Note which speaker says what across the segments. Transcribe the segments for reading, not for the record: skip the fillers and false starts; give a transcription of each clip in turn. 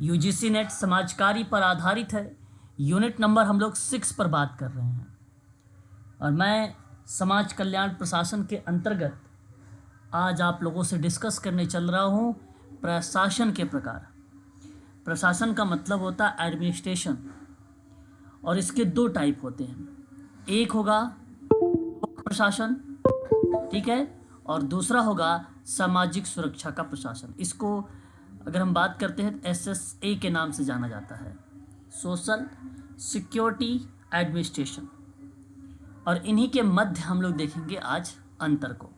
Speaker 1: UGC net समाज कार्य पर आधारित है। यूनिट नंबर हम लोग 6 पर बात कर रहे हैं और मैं समाज कल्याण प्रशासन के अंतर्गत आज आप लोगों से डिस्कस करने चल रहा हूँ प्रशासन के प्रकार। प्रशासन का मतलब होता है एडमिनिस्ट्रेशन और इसके दो टाइप होते हैं। एक होगा लोक प्रशासन, ठीक है, और दूसरा होगा सामाजिक सुरक्षा का प्रशासन। इसको अगर हम बात करते हैं तो SSA के नाम से जाना जाता है, सोशल सिक्योरिटी एडमिनिस्ट्रेशन। और इन्हीं के मध्य हम लोग देखेंगे आज अंतर को।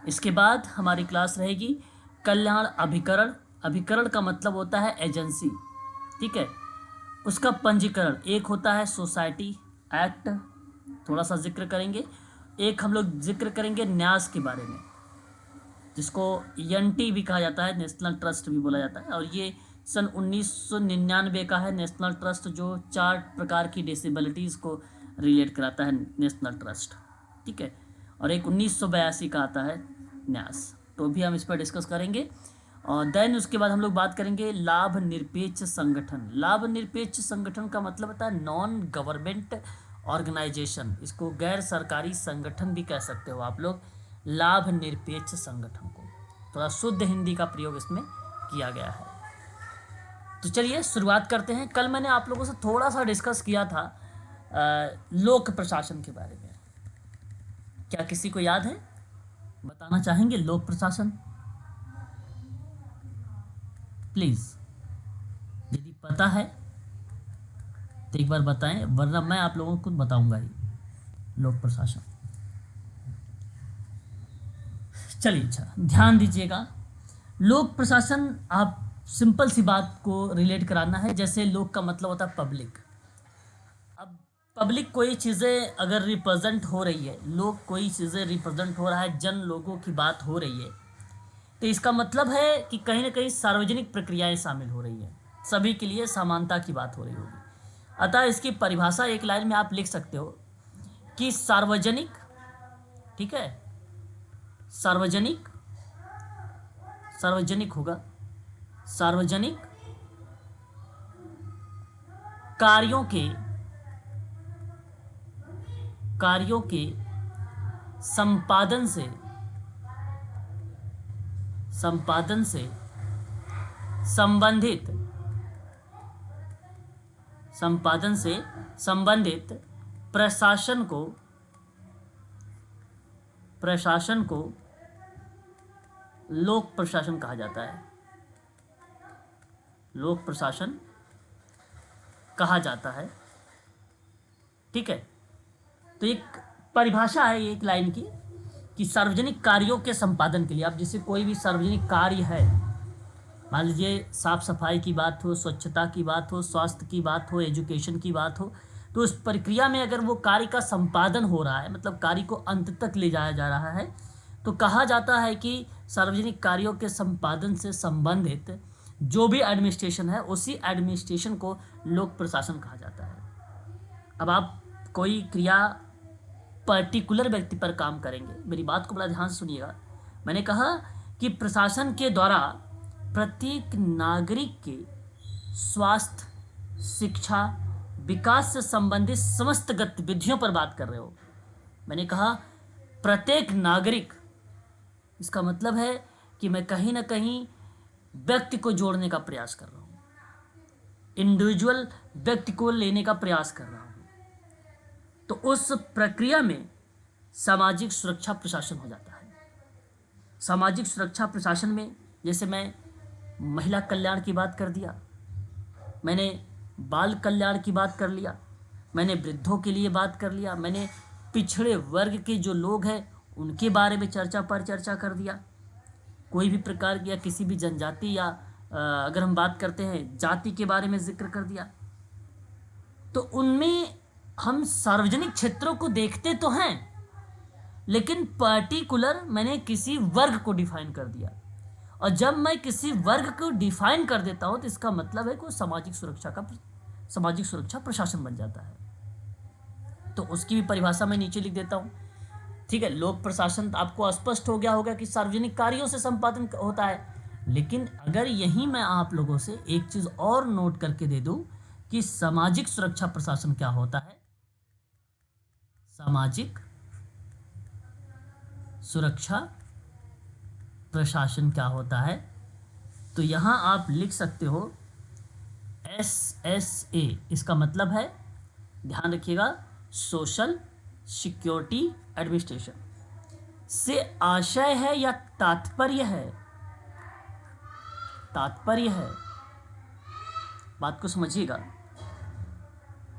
Speaker 1: इसके बाद हमारी क्लास रहेगी कल्याण अभिकरण। अभिकरण का मतलब होता है एजेंसी, ठीक है। उसका पंजीकरण एक होता है सोसाइटी एक्ट, थोड़ा सा जिक्र करेंगे। एक हम लोग जिक्र करेंगे न्यास के बारे में, जिसको NT भी कहा जाता है, नेशनल ट्रस्ट भी बोला जाता है। और ये सन 1999 का है नेशनल ट्रस्ट, जो 4 प्रकार की डिसेबिलिटीज़ को रिलेट कराता है नेशनल ट्रस्ट, ठीक है। और एक 1982 का आता है न्यास, तो भी हम इस पर डिस्कस करेंगे। और देन उसके बाद हम लोग बात करेंगे लाभ निरपेक्ष संगठन। लाभ निरपेक्ष संगठन का मतलब होता है नॉन गवर्नमेंट ऑर्गेनाइजेशन, इसको गैर सरकारी संगठन भी कह सकते हो आप लोग। लाभ निरपेक्ष संगठन को थोड़ा शुद्ध हिंदी का प्रयोग इसमें किया गया है। तो चलिए शुरुआत करते हैं। कल मैंने आप लोगों से थोड़ा सा डिस्कस किया था लोक प्रशासन के बारे में। क्या किसी को याद है? बताना चाहेंगे लोक प्रशासन प्लीज। यदि पता है तो एक बार बताएं, वरना मैं आप लोगों को बताऊंगा ही लोक प्रशासन। चलिए अच्छा ध्यान दीजिएगा। लोक प्रशासन, आप सिंपल सी बात को रिलेट कराना है। जैसे लोक का मतलब होता है पब्लिक। अब पब्लिक कोई चीज़ें अगर रिप्रेजेंट हो रही है, लोग कोई चीज़ें रिप्रेजेंट हो रहा है, जन लोगों की बात हो रही है, तो इसका मतलब है कि कहीं ना कहीं सार्वजनिक प्रक्रियाएं शामिल हो रही है, सभी के लिए समानता की बात हो रही होगी। अतः इसकी परिभाषा एक लाइन में आप लिख सकते हो कि सार्वजनिक, ठीक है, सार्वजनिक होगा सार्वजनिक कार्यों के संपादन से संबंधित प्रशासन को लोक प्रशासन कहा जाता है। लोक प्रशासन कहा जाता है, ठीक है। तो एक परिभाषा है एक लाइन की कि सार्वजनिक कार्यों के संपादन के लिए, आप जैसे कोई भी सार्वजनिक कार्य है, मान लीजिए साफ सफाई की बात हो, स्वच्छता की बात हो, स्वास्थ्य की बात हो, एजुकेशन की बात हो, तो उस प्रक्रिया में अगर वो कार्य का संपादन हो रहा है, मतलब कार्य को अंत तक ले जाया जा रहा है, तो कहा जाता है कि सार्वजनिक कार्यों के संपादन से संबंधित जो भी एडमिनिस्ट्रेशन है, उसी एडमिनिस्ट्रेशन को लोक प्रशासन कहा जाता है। अब आप कोई क्रिया पर्टिकुलर व्यक्ति पर काम करेंगे, मेरी बात को बड़ा ध्यान से सुनिएगा। मैंने कहा कि प्रशासन के द्वारा प्रत्येक नागरिक के स्वास्थ्य, शिक्षा, विकास से संबंधित समस्त गतिविधियों पर बात कर रहे हो। मैंने कहा प्रत्येक नागरिक, इसका मतलब है कि मैं कहीं ना कहीं व्यक्ति को जोड़ने का प्रयास कर रहा हूँ, इंडिविजुअल व्यक्ति को लेने का प्रयास कर रहा हूँ। तो उस प्रक्रिया में सामाजिक सुरक्षा प्रशासन हो जाता है। सामाजिक सुरक्षा प्रशासन में जैसे मैं महिला कल्याण की बात कर दिया, मैंने बाल कल्याण की बात कर लिया, मैंने वृद्धों के लिए बात कर लिया, मैंने पिछड़े वर्ग के जो लोग हैं उनके बारे में चर्चा कर दिया, कोई भी प्रकार की या किसी भी जनजाति या अगर हम बात करते हैं जाति के बारे में जिक्र कर दिया। तो उनमें हम सार्वजनिक क्षेत्रों को देखते तो हैं, लेकिन पर्टिकुलर मैंने किसी वर्ग को डिफाइन कर दिया। और जब मैं किसी वर्ग को डिफाइन कर देता हूं तो इसका मतलब है कि सामाजिक सुरक्षा प्रशासन बन जाता है। तो उसकी भी परिभाषा मैं नीचे लिख देता हूं, ठीक है। लोक प्रशासन आपको स्पष्ट हो गया होगा कि सार्वजनिक कार्यों से संपादन होता है, लेकिन अगर यही मैं आप लोगों से एक चीज और नोट करके दे दूं कि सामाजिक सुरक्षा प्रशासन क्या होता है, सामाजिक सुरक्षा प्रशासन क्या होता है, तो यहां आप लिख सकते हो SSA। इसका मतलब है, ध्यान रखिएगा, सोशल सिक्योरिटी एडमिनिस्ट्रेशन से आशय है या तात्पर्य है, तात्पर्य है, बात को समझिएगा,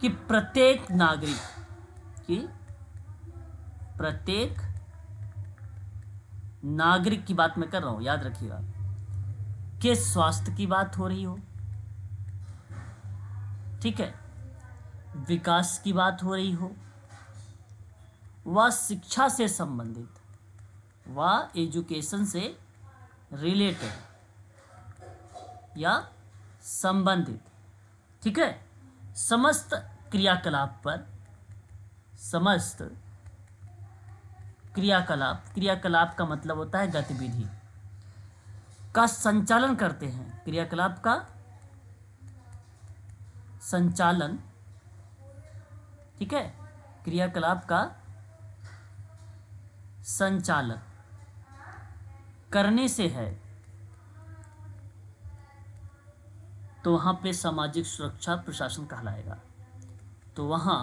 Speaker 1: कि प्रत्येक नागरिक की, प्रत्येक नागरिक की बात मैं कर रहा हूं, याद रखिएगा, के स्वास्थ्य की बात हो रही हो, ठीक है, विकास की बात हो रही हो, व शिक्षा से संबंधित, व एजुकेशन से रिलेटेड या संबंधित, ठीक है, समस्त क्रियाकलाप पर, समस्त क्रियाकलाप, क्रियाकलाप का मतलब होता है गतिविधि का संचालन करते हैं, क्रियाकलाप का संचालन, ठीक है, क्रियाकलाप का संचालन करने से है, तो वहां पे सामाजिक सुरक्षा प्रशासन कहलाएगा, तो वहां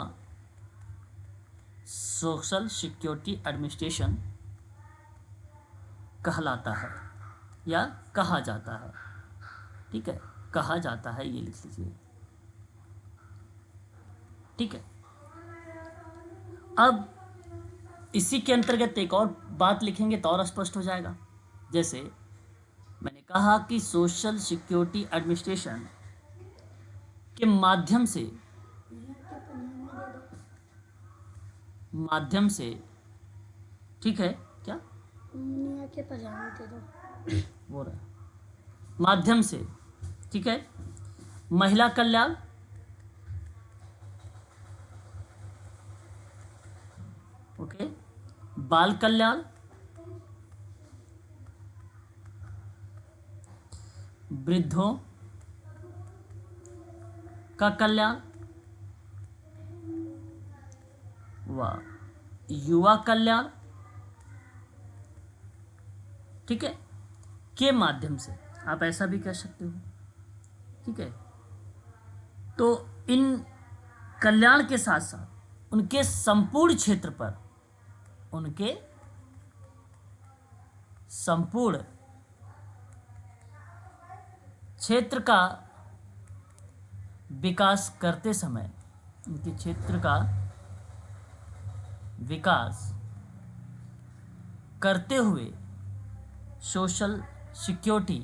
Speaker 1: सोशल सिक्योरिटी एडमिनिस्ट्रेशन कहलाता है या कहा जाता है, ठीक है, कहा जाता है, ये लिख लीजिए, ठीक है। अब इसी के अंतर्गत एक और बात लिखेंगे तो और स्पष्ट हो जाएगा। जैसे मैंने कहा कि सोशल सिक्योरिटी एडमिनिस्ट्रेशन के माध्यम से, ठीक है, क्या के पजामे दे दो वो रहा, माध्यम से, ठीक है, महिला कल्याण, ओके, बाल कल्याण, वृद्धों का कल्याण, व युवा कल्याण, ठीक है, के माध्यम से, आप ऐसा भी कह सकते हो, ठीक है। तो इन कल्याण के साथ साथ उनके संपूर्ण क्षेत्र पर, उनके संपूर्ण क्षेत्र का विकास करते समय, उनके क्षेत्र का विकास करते हुए सोशल सिक्योरिटी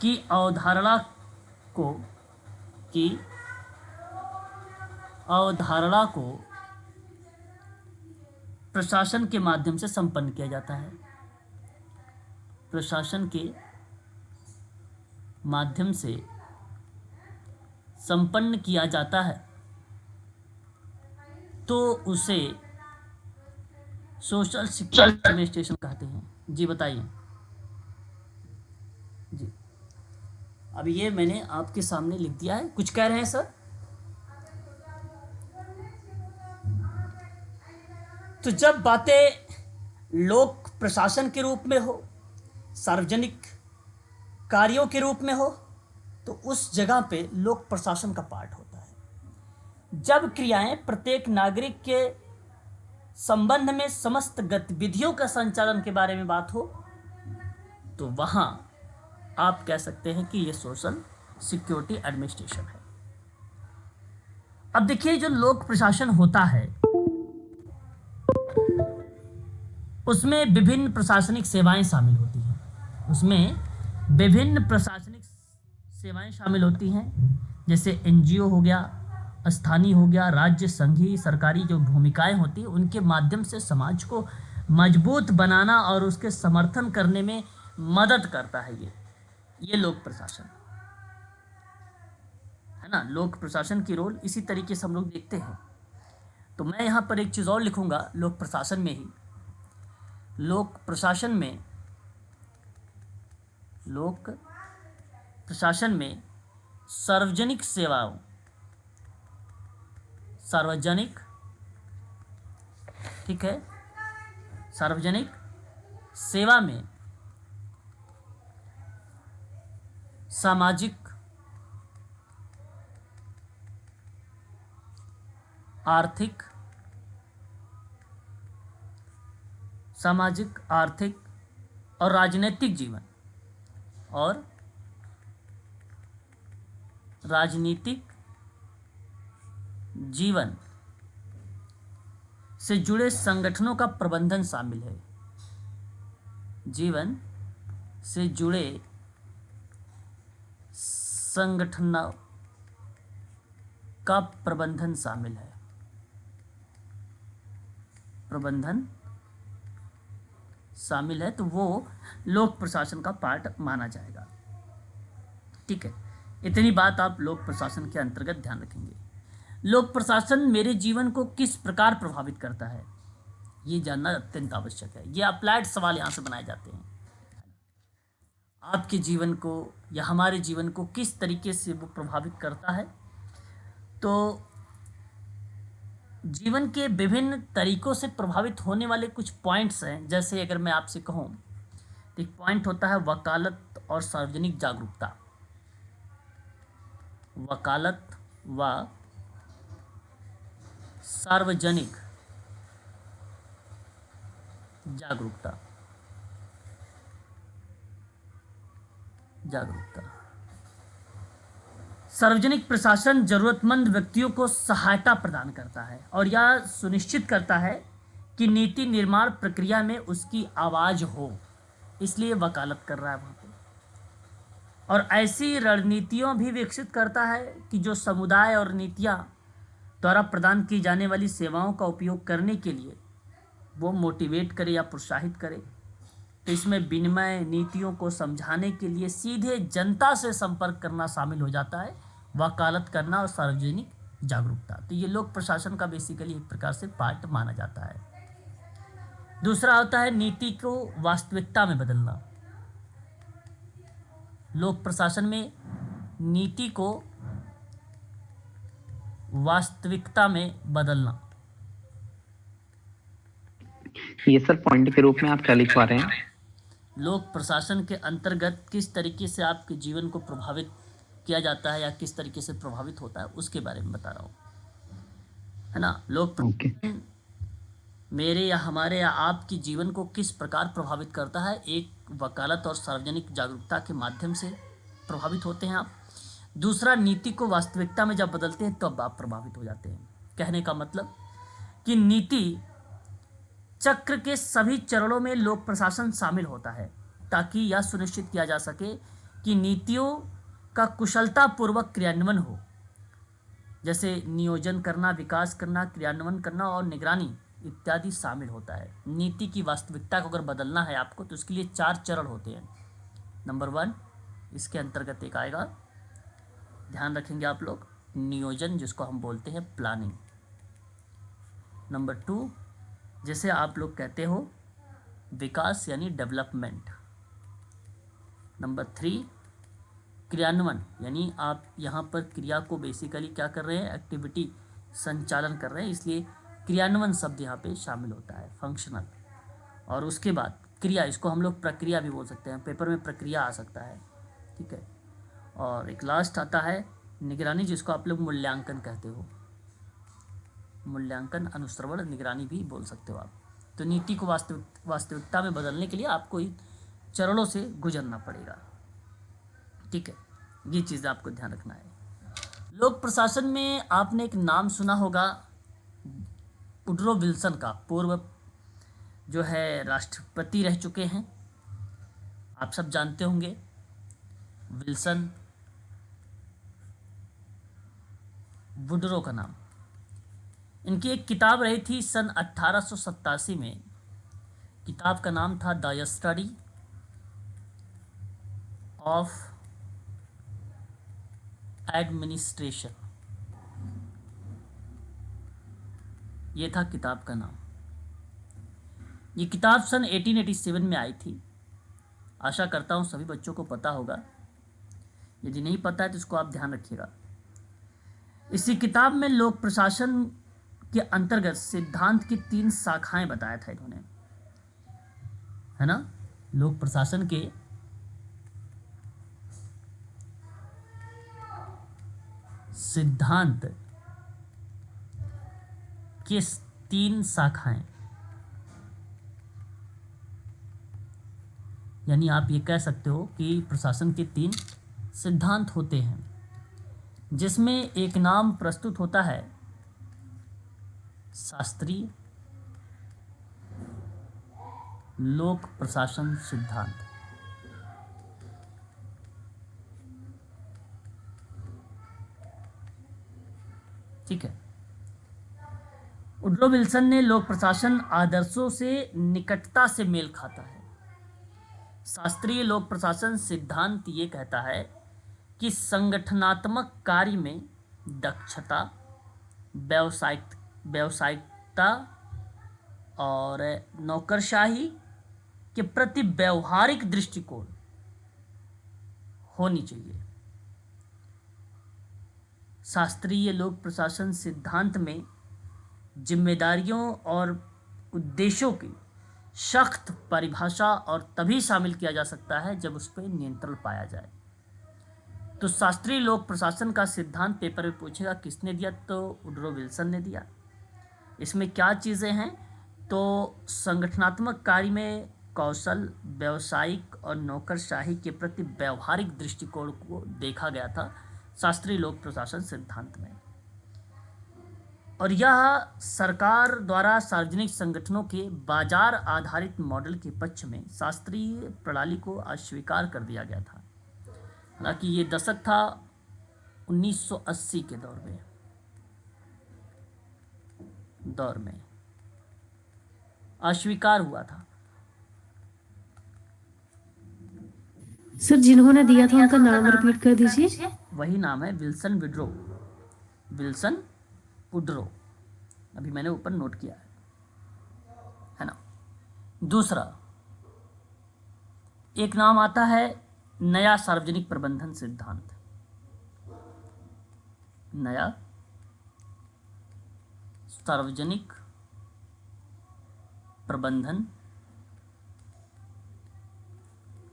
Speaker 1: की अवधारणा को, की अवधारणा को प्रशासन के माध्यम से संपन्न किया जाता है, प्रशासन के माध्यम से संपन्न किया जाता है, तो उसे सोशल सिक्योरिटी एडमिनिस्ट्रेशन कहते हैं। जी बताइए। जी, अब ये मैंने आपके सामने लिख दिया है, कुछ कह रहे हैं सर? तो जब बातें लोक प्रशासन के रूप में हो, सार्वजनिक कार्यों के रूप में हो, तो उस जगह पे लोक प्रशासन का पार्ट होता है। जब क्रियाएं प्रत्येक नागरिक के संबंध में समस्त गतिविधियों का संचालन के बारे में बात हो, तो वहां आप कह सकते हैं कि यह सोशल सिक्योरिटी एडमिनिस्ट्रेशन है। अब देखिए, जो लोक प्रशासन होता है उसमें विभिन्न प्रशासनिक सेवाएं शामिल होती हैं, उसमें विभिन्न प्रशासनिक सेवाएं शामिल होती हैं, जैसे एनजीओ हो गया, स्थानीय हो गया, राज्य, संघीय सरकारी जो भूमिकाएं होती हैं, उनके माध्यम से समाज को मजबूत बनाना और उसके समर्थन करने में मदद करता है ये लोक प्रशासन है ना। लोक प्रशासन की रोल इसी तरीके से हम लोग देखते हैं। तो मैं यहाँ पर एक चीज़ और लिखूंगा, लोक प्रशासन में ही, लोक प्रशासन में लोक प्रशासन में सार्वजनिक सेवाओं, सार्वजनिक, ठीक है, सार्वजनिक सेवा में सामाजिक, आर्थिक, सामाजिक, आर्थिक और राजनीतिक जीवन और राजनीतिक जीवन से जुड़े संगठनों का प्रबंधन शामिल है। जीवन से जुड़े संगठनों का प्रबंधन शामिल है, प्रबंधन शामिल है, तो वो लोक प्रशासन का पार्ट माना जाएगा। ठीक है, इतनी बात आप लोक प्रशासन के अंतर्गत ध्यान रखेंगे। लोक प्रशासन मेरे जीवन को किस प्रकार प्रभावित करता है, ये जानना अत्यंत आवश्यक है। ये अप्लाइड सवाल यहाँ से बनाए जाते हैं। आपके जीवन को या हमारे जीवन को किस तरीके से वो प्रभावित करता है, तो जीवन के विभिन्न तरीकों से प्रभावित होने वाले कुछ पॉइंट्स हैं। जैसे अगर मैं आपसे कहूँ तो एक पॉइंट होता है वकालत और सार्वजनिक जागरूकता। वकालत व सार्वजनिक जागरूकता, सार्वजनिक प्रशासन जरूरतमंद व्यक्तियों को सहायता प्रदान करता है और यह सुनिश्चित करता है कि नीति निर्माण प्रक्रिया में उसकी आवाज़ हो, इसलिए वकालत कर रहा है वहाँ पे। और ऐसी रणनीतियों भी विकसित करता है कि जो समुदाय और नीतियाँ द्वारा प्रदान की जाने वाली सेवाओं का उपयोग करने के लिए वो मोटिवेट करे या प्रोत्साहित करे। तो इसमें विनिमय, नीतियों को समझाने के लिए सीधे जनता से संपर्क करना शामिल हो जाता है, वकालत करना और सार्वजनिक जागरूकता। तो ये लोक प्रशासन का बेसिकली एक प्रकार से पार्ट माना जाता है। दूसरा होता है नीति को वास्तविकता में बदलना। लोक प्रशासन में नीति को वास्तविकता में बदलना।
Speaker 2: ये सर पॉइंट के रूप में आप क्या लिखवा रहे हैं?
Speaker 1: लोक प्रशासन के अंतर्गत किस तरीके से आपके जीवन को प्रभावित किया जाता है या किस तरीके से प्रभावित होता है उसके बारे में बता रहा हूँ, है ना। लोक प्रशासन मेरे या हमारे या आपके जीवन को किस प्रकार प्रभावित करता है, एक वकालत और सार्वजनिक जागरूकता के माध्यम से प्रभावित होते हैं आप। दूसरा, नीति को वास्तविकता में जब बदलते हैं तब आप प्रभावित हो जाते हैं। कहने का मतलब कि नीति चक्र के सभी चरणों में लोक प्रशासन शामिल होता है ताकि यह सुनिश्चित किया जा सके कि नीतियों का कुशलतापूर्वक क्रियान्वयन हो। जैसे नियोजन करना, विकास करना, क्रियान्वयन करना और निगरानी इत्यादि शामिल होता है। नीति की वास्तविकता को अगर बदलना है आपको तो उसके लिए 4 चरण होते हैं। नंबर 1 इसके अंतर्गत एक आएगा, ध्यान रखेंगे आप लोग, नियोजन, जिसको हम बोलते हैं प्लानिंग। नंबर 2 जैसे आप लोग कहते हो विकास यानी डेवलपमेंट। नंबर 3 क्रियान्वयन, यानी आप यहाँ पर क्रिया को बेसिकली क्या कर रहे हैं, एक्टिविटी संचालन कर रहे हैं, इसलिए क्रियान्वयन शब्द यहाँ पे शामिल होता है, फंक्शनल। और उसके बाद क्रिया, इसको हम लोग प्रक्रिया भी बोल सकते हैं, पेपर में प्रक्रिया आ सकता है, ठीक है। और एक लास्ट आता है निगरानी, जिसको आप लोग मूल्यांकन कहते हो। मूल्यांकन, अनुश्रवण, निगरानी भी बोल सकते हो आप। तो नीति को वास्तविकता में बदलने के लिए आपको इन चरणों से गुजरना पड़ेगा, ठीक है। ये चीज़ आपको ध्यान रखना है। लोक प्रशासन में आपने एक नाम सुना होगा वुडरो विल्सन का, पूर्व जो है राष्ट्रपति रह चुके हैं, आप सब जानते होंगे विल्सन, वुडरो का नाम। इनकी एक किताब रही थी सन 1887 में। किताब का नाम था द स्टडी ऑफ एडमिनिस्ट्रेशन, ये था किताब का नाम। ये किताब सन 1887 में आई थी आशा करता हूँ सभी बच्चों को पता होगा, यदि नहीं पता है तो इसको आप ध्यान रखिएगा। इसी किताब में लोक प्रशासन के अंतर्गत सिद्धांत की 3 शाखाएं बताया था इन्होंने, है ना। लोक प्रशासन के सिद्धांत के 3 शाखाएं, यानी आप ये कह सकते हो कि प्रशासन के 3 सिद्धांत होते हैं, जिसमें एक नाम प्रस्तुत होता है शास्त्रीय लोक प्रशासन सिद्धांत। ठीक है। वुडरो विल्सन ने लोक प्रशासन आदर्शों से निकटता से मेल खाता है। शास्त्रीय लोक प्रशासन सिद्धांत ये कहता है कि संगठनात्मक कार्य में दक्षता, व्यावसायिकता और नौकरशाही के प्रति व्यवहारिक दृष्टिकोण होनी चाहिए। शास्त्रीय लोक प्रशासन सिद्धांत में जिम्मेदारियों और उद्देश्यों की सख्त परिभाषा और तभी शामिल किया जा सकता है जब उस पर नियंत्रण पाया जाए। तो शास्त्रीय लोक प्रशासन का सिद्धांत पेपर में पूछेगा किसने दिया, तो वुडरो विल्सन ने दिया। इसमें क्या चीज़ें हैं, तो संगठनात्मक कार्य में कौशल, व्यावसायिक और नौकरशाही के प्रति व्यवहारिक दृष्टिकोण को देखा गया था शास्त्रीय लोक प्रशासन सिद्धांत में। और यह सरकार द्वारा सार्वजनिक संगठनों के बाजार आधारित मॉडल के पक्ष में शास्त्रीय प्रणाली को अस्वीकार कर दिया गया था। हालांकि ये दशक था 1980 के दौर में अस्वीकार हुआ था।
Speaker 3: सर जिन्होंने दिया था उनका नाम रिपीट कर दीजिए।
Speaker 1: वही नाम है, विल्सन वुडरो। अभी मैंने ऊपर नोट किया है ना। दूसरा एक नाम आता है नया सार्वजनिक प्रबंधन सिद्धांत। नया सार्वजनिक प्रबंधन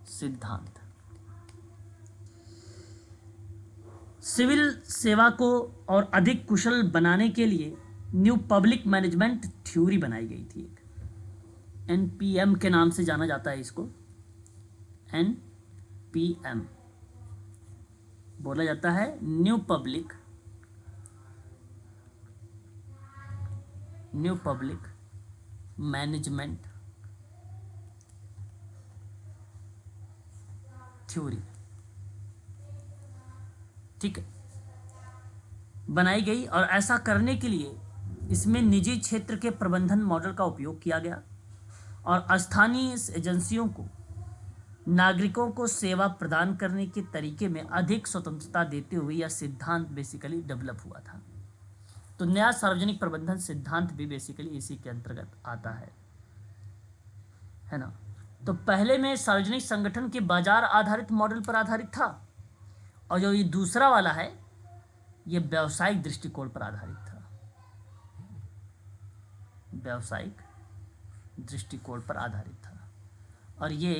Speaker 1: सिद्धांत सिविल सेवा को और अधिक कुशल बनाने के लिए न्यू पब्लिक मैनेजमेंट थ्योरी बनाई गई थी। एक एनपीएम के नाम से जाना जाता है इसको, एनपीएम बोला जाता है, न्यू पब्लिक मैनेजमेंट थ्योरी। ठीक है, बनाई गई और ऐसा करने के लिए इसमें निजी क्षेत्र के प्रबंधन मॉडल का उपयोग किया गया और स्थानीय एजेंसियों को नागरिकों को सेवा प्रदान करने के तरीके में अधिक स्वतंत्रता देते हुए यह सिद्धांत बेसिकली डेवलप हुआ था। तो नया सार्वजनिक प्रबंधन सिद्धांत भी बेसिकली इसी के अंतर्गत आता है ना। तो पहले में सार्वजनिक संगठन के बाजार आधारित मॉडल पर आधारित था, और जो ये दूसरा वाला है ये व्यावसायिक दृष्टिकोण पर आधारित था। व्यावसायिक दृष्टिकोण पर आधारित था, और ये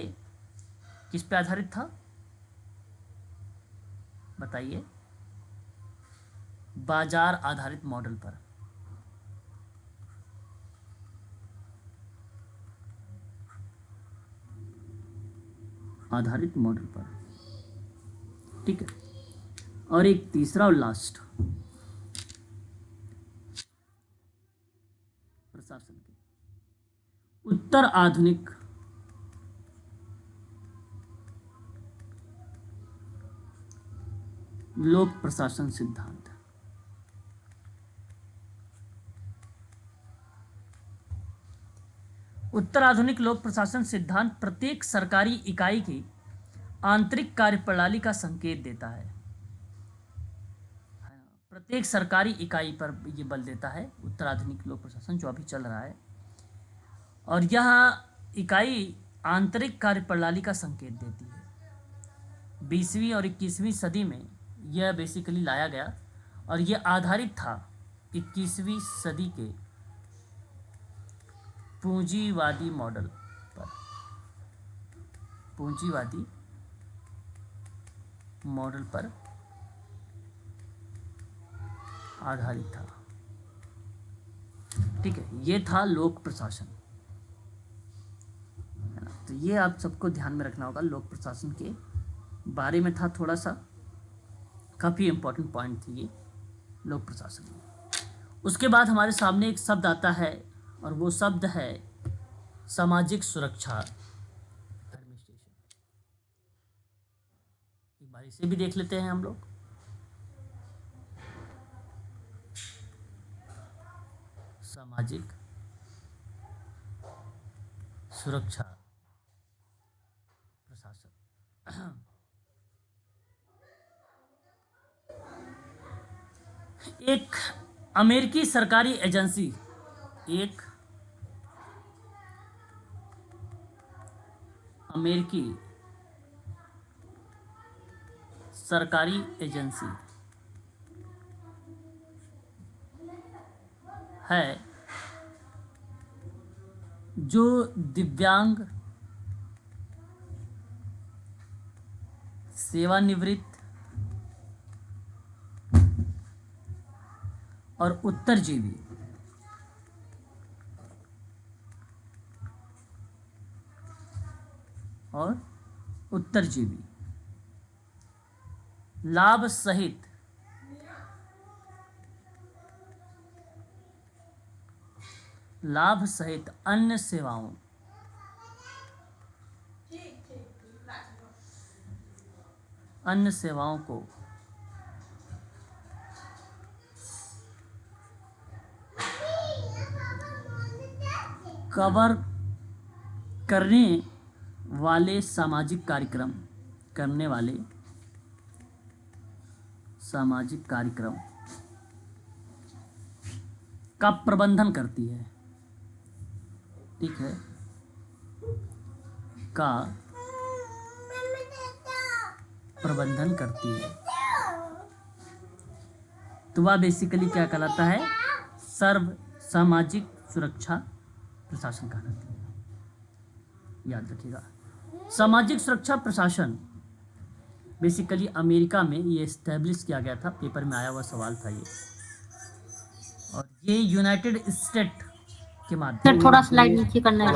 Speaker 1: किस पे आधारित था बताइए? बाजार आधारित मॉडल पर। आधारित मॉडल पर, ठीक है। और एक तीसरा और लास्ट प्रशासन के उत्तर आधुनिक लोक प्रशासन सिद्धांत। उत्तर आधुनिक लोक प्रशासन सिद्धांत प्रत्येक सरकारी इकाई की आंतरिक कार्यप्रणाली का संकेत देता है। प्रत्येक सरकारी इकाई पर यह बल देता है उत्तर आधुनिक लोक प्रशासन जो अभी चल रहा है। और यह इकाई आंतरिक कार्यप्रणाली का संकेत देती है। 20वीं और 21वीं सदी में यह बेसिकली लाया गया और यह आधारित था 21वीं सदी के पूंजीवादी मॉडल पर। पूंजीवादी मॉडल पर आधारित था। ठीक है, ये था लोक प्रशासन, है ना। तो ये आप सबको ध्यान में रखना होगा, लोक प्रशासन के बारे में था थोड़ा सा, काफ़ी इंपॉर्टेंट पॉइंट थी ये लोक प्रशासन में। उसके बाद हमारे सामने एक शब्द आता है और वो शब्द है सामाजिक सुरक्षा एडमिनिस्ट्रेशन। एक बार इसे भी देख लेते हैं हम लोग। सामाजिक सुरक्षा प्रशासन एक अमेरिकी सरकारी एजेंसी, एक अमेरिकी सरकारी एजेंसी है जो दिव्यांग, सेवानिवृत्त और उत्तरजीवी लाभ सहित अन्य सेवाओं को कवर करने वाले सामाजिक कार्यक्रम का प्रबंधन करती है। ठीक है, का प्रबंधन करती है। तो वह बेसिकली क्या कहलाता है? सर्व सामाजिक सुरक्षा प्रशासन कहलाती है। याद रखिएगा, सामाजिक सुरक्षा प्रशासन बेसिकली अमेरिका में ये एस्टेब्लिश किया गया था। पेपर में आया हुआ सवाल था ये, और ये यूनाइटेड स्टेट के माध्यम
Speaker 4: सर थोड़ा स्लाइड नीचे करना है।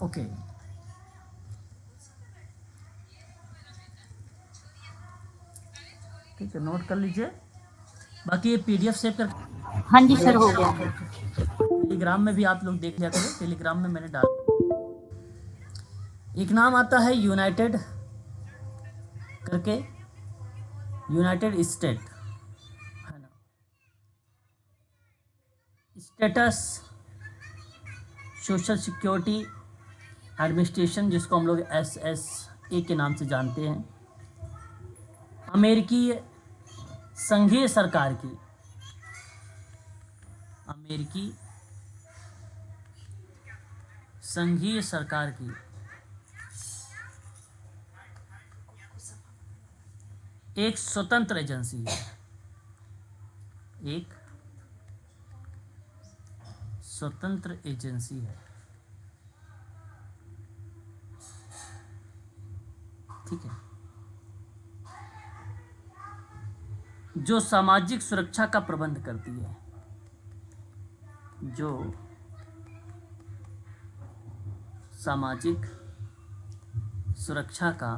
Speaker 1: ओके, ठीक है, नोट कर लीजिए। बाकी ये पीडीएफ सेव कर,
Speaker 4: हाँ जी सर हो गया।
Speaker 1: टेलीग्राम में भी आप लोग देख लिया करें, टेलीग्राम में मैंने डाला। एक नाम आता है यूनाइटेड करके, यूनाइटेड स्टेट, है ना, स्टेटस सोशल सिक्योरिटी एडमिनिस्ट्रेशन, जिसको हम लोग SSA के नाम से जानते हैं। अमेरिकी संघीय सरकार की, अमेरिकी संघीय सरकार की एक स्वतंत्र एजेंसी है, एक स्वतंत्र एजेंसी है। ठीक है, जो सामाजिक सुरक्षा का प्रबंध करती है, जो सामाजिक सुरक्षा का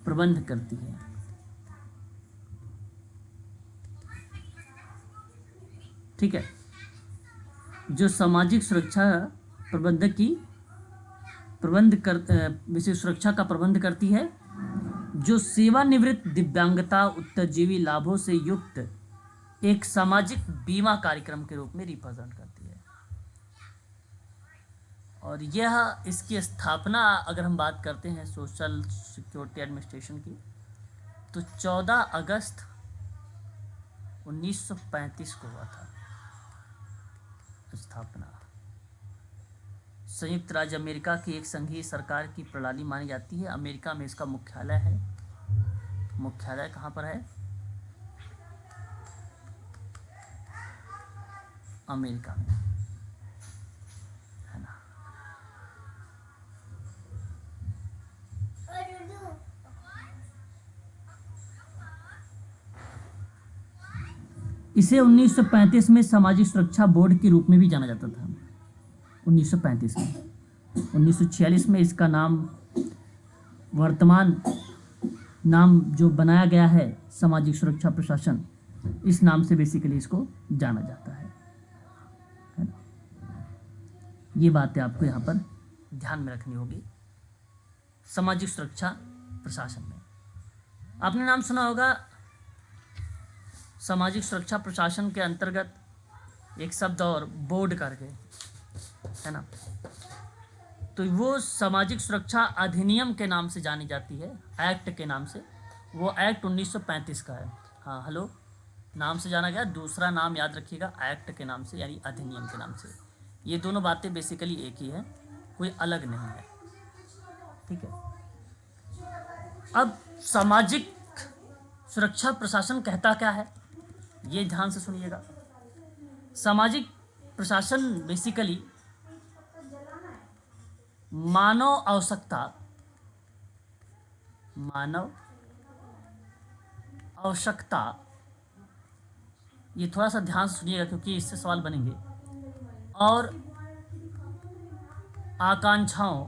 Speaker 1: प्रबंध करती है। ठीक है, जो सामाजिक सुरक्षा सुरक्षा का प्रबंध करती है, जो सेवानिवृत्त, दिव्यांगता, उत्तरजीवी लाभों से युक्त एक सामाजिक बीमा कार्यक्रम के रूप में रिप्रेजेंट करती है। और यह इसकी स्थापना, अगर हम बात करते हैं सोशल सिक्योरिटी एडमिनिस्ट्रेशन की, तो 14 अगस्त 1935 को हुआ था। स्थापना। संयुक्त राज्य अमेरिका की एक संघीय सरकार की प्रणाली मानी जाती है। अमेरिका में इसका मुख्यालय है। मुख्यालय कहाँ पर है? अमेरिका में, है ना। इसे 1935 में सामाजिक सुरक्षा बोर्ड के रूप में भी जाना जाता था। 1935 में। 1946 में इसका नाम, वर्तमान नाम जो बनाया गया है सामाजिक सुरक्षा प्रशासन, इस नाम से बेसिकली इसको जाना जाता है ना। ये बातें आपको यहाँ पर ध्यान में रखनी होगी। सामाजिक सुरक्षा प्रशासन में आपने नाम सुना होगा, सामाजिक सुरक्षा प्रशासन के अंतर्गत एक शब्द और बोर्ड करके, है ना। तो वो सामाजिक सुरक्षा अधिनियम के नाम से जानी जाती है, एक्ट के नाम से। वो एक्ट 1935 का है। हाँ, हेलो, नाम से जाना गया, दूसरा नाम याद रखिएगा, एक्ट के नाम से, यानी अधिनियम के नाम से। ये दोनों बातें बेसिकली एक ही है, कोई अलग नहीं है, ठीक है। अब सामाजिक सुरक्षा प्रशासन कहता क्या है, ये ध्यान से सुनिएगा। सामाजिक प्रशासन बेसिकली मानव आवश्यकता, ये थोड़ा सा ध्यान से सुनिएगा क्योंकि इससे सवाल बनेंगे, और आकांक्षाओं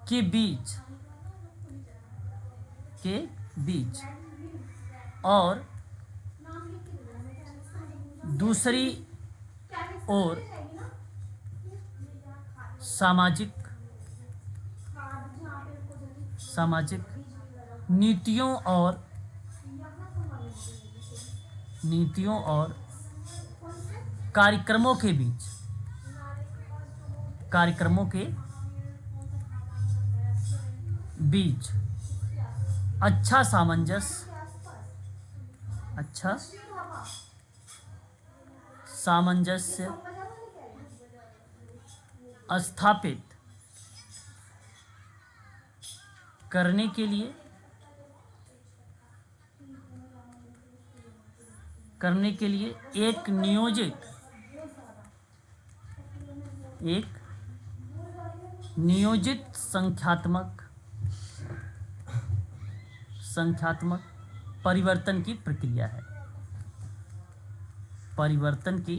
Speaker 1: के बीच और दूसरी ओर सामाजिक नीतियों और कार्यक्रमों के बीच अच्छा सामंजस्य स्थापित करने के लिए एक नियोजित संख्यात्मक परिवर्तन की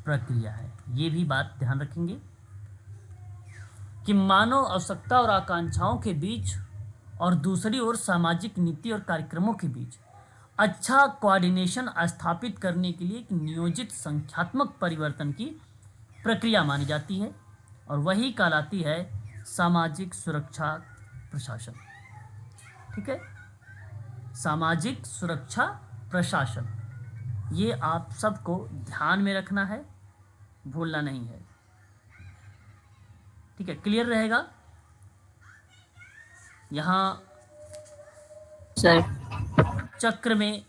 Speaker 1: प्रक्रिया है। ये भी बात ध्यान रखेंगे कि मानव आवश्यकता और आकांक्षाओं के बीच और दूसरी ओर सामाजिक नीति और कार्यक्रमों के बीच अच्छा कोऑर्डिनेशन स्थापित करने के लिए एक नियोजित संख्यात्मक परिवर्तन की प्रक्रिया मानी जाती है, और वही कहलाती है सामाजिक सुरक्षा प्रशासन, ठीक है। सामाजिक सुरक्षा प्रशासन, ये आप सबको ध्यान में रखना है, भूलना नहीं है, ठीक है। क्लियर रहेगा यहाँ
Speaker 4: सर।
Speaker 1: चक्र में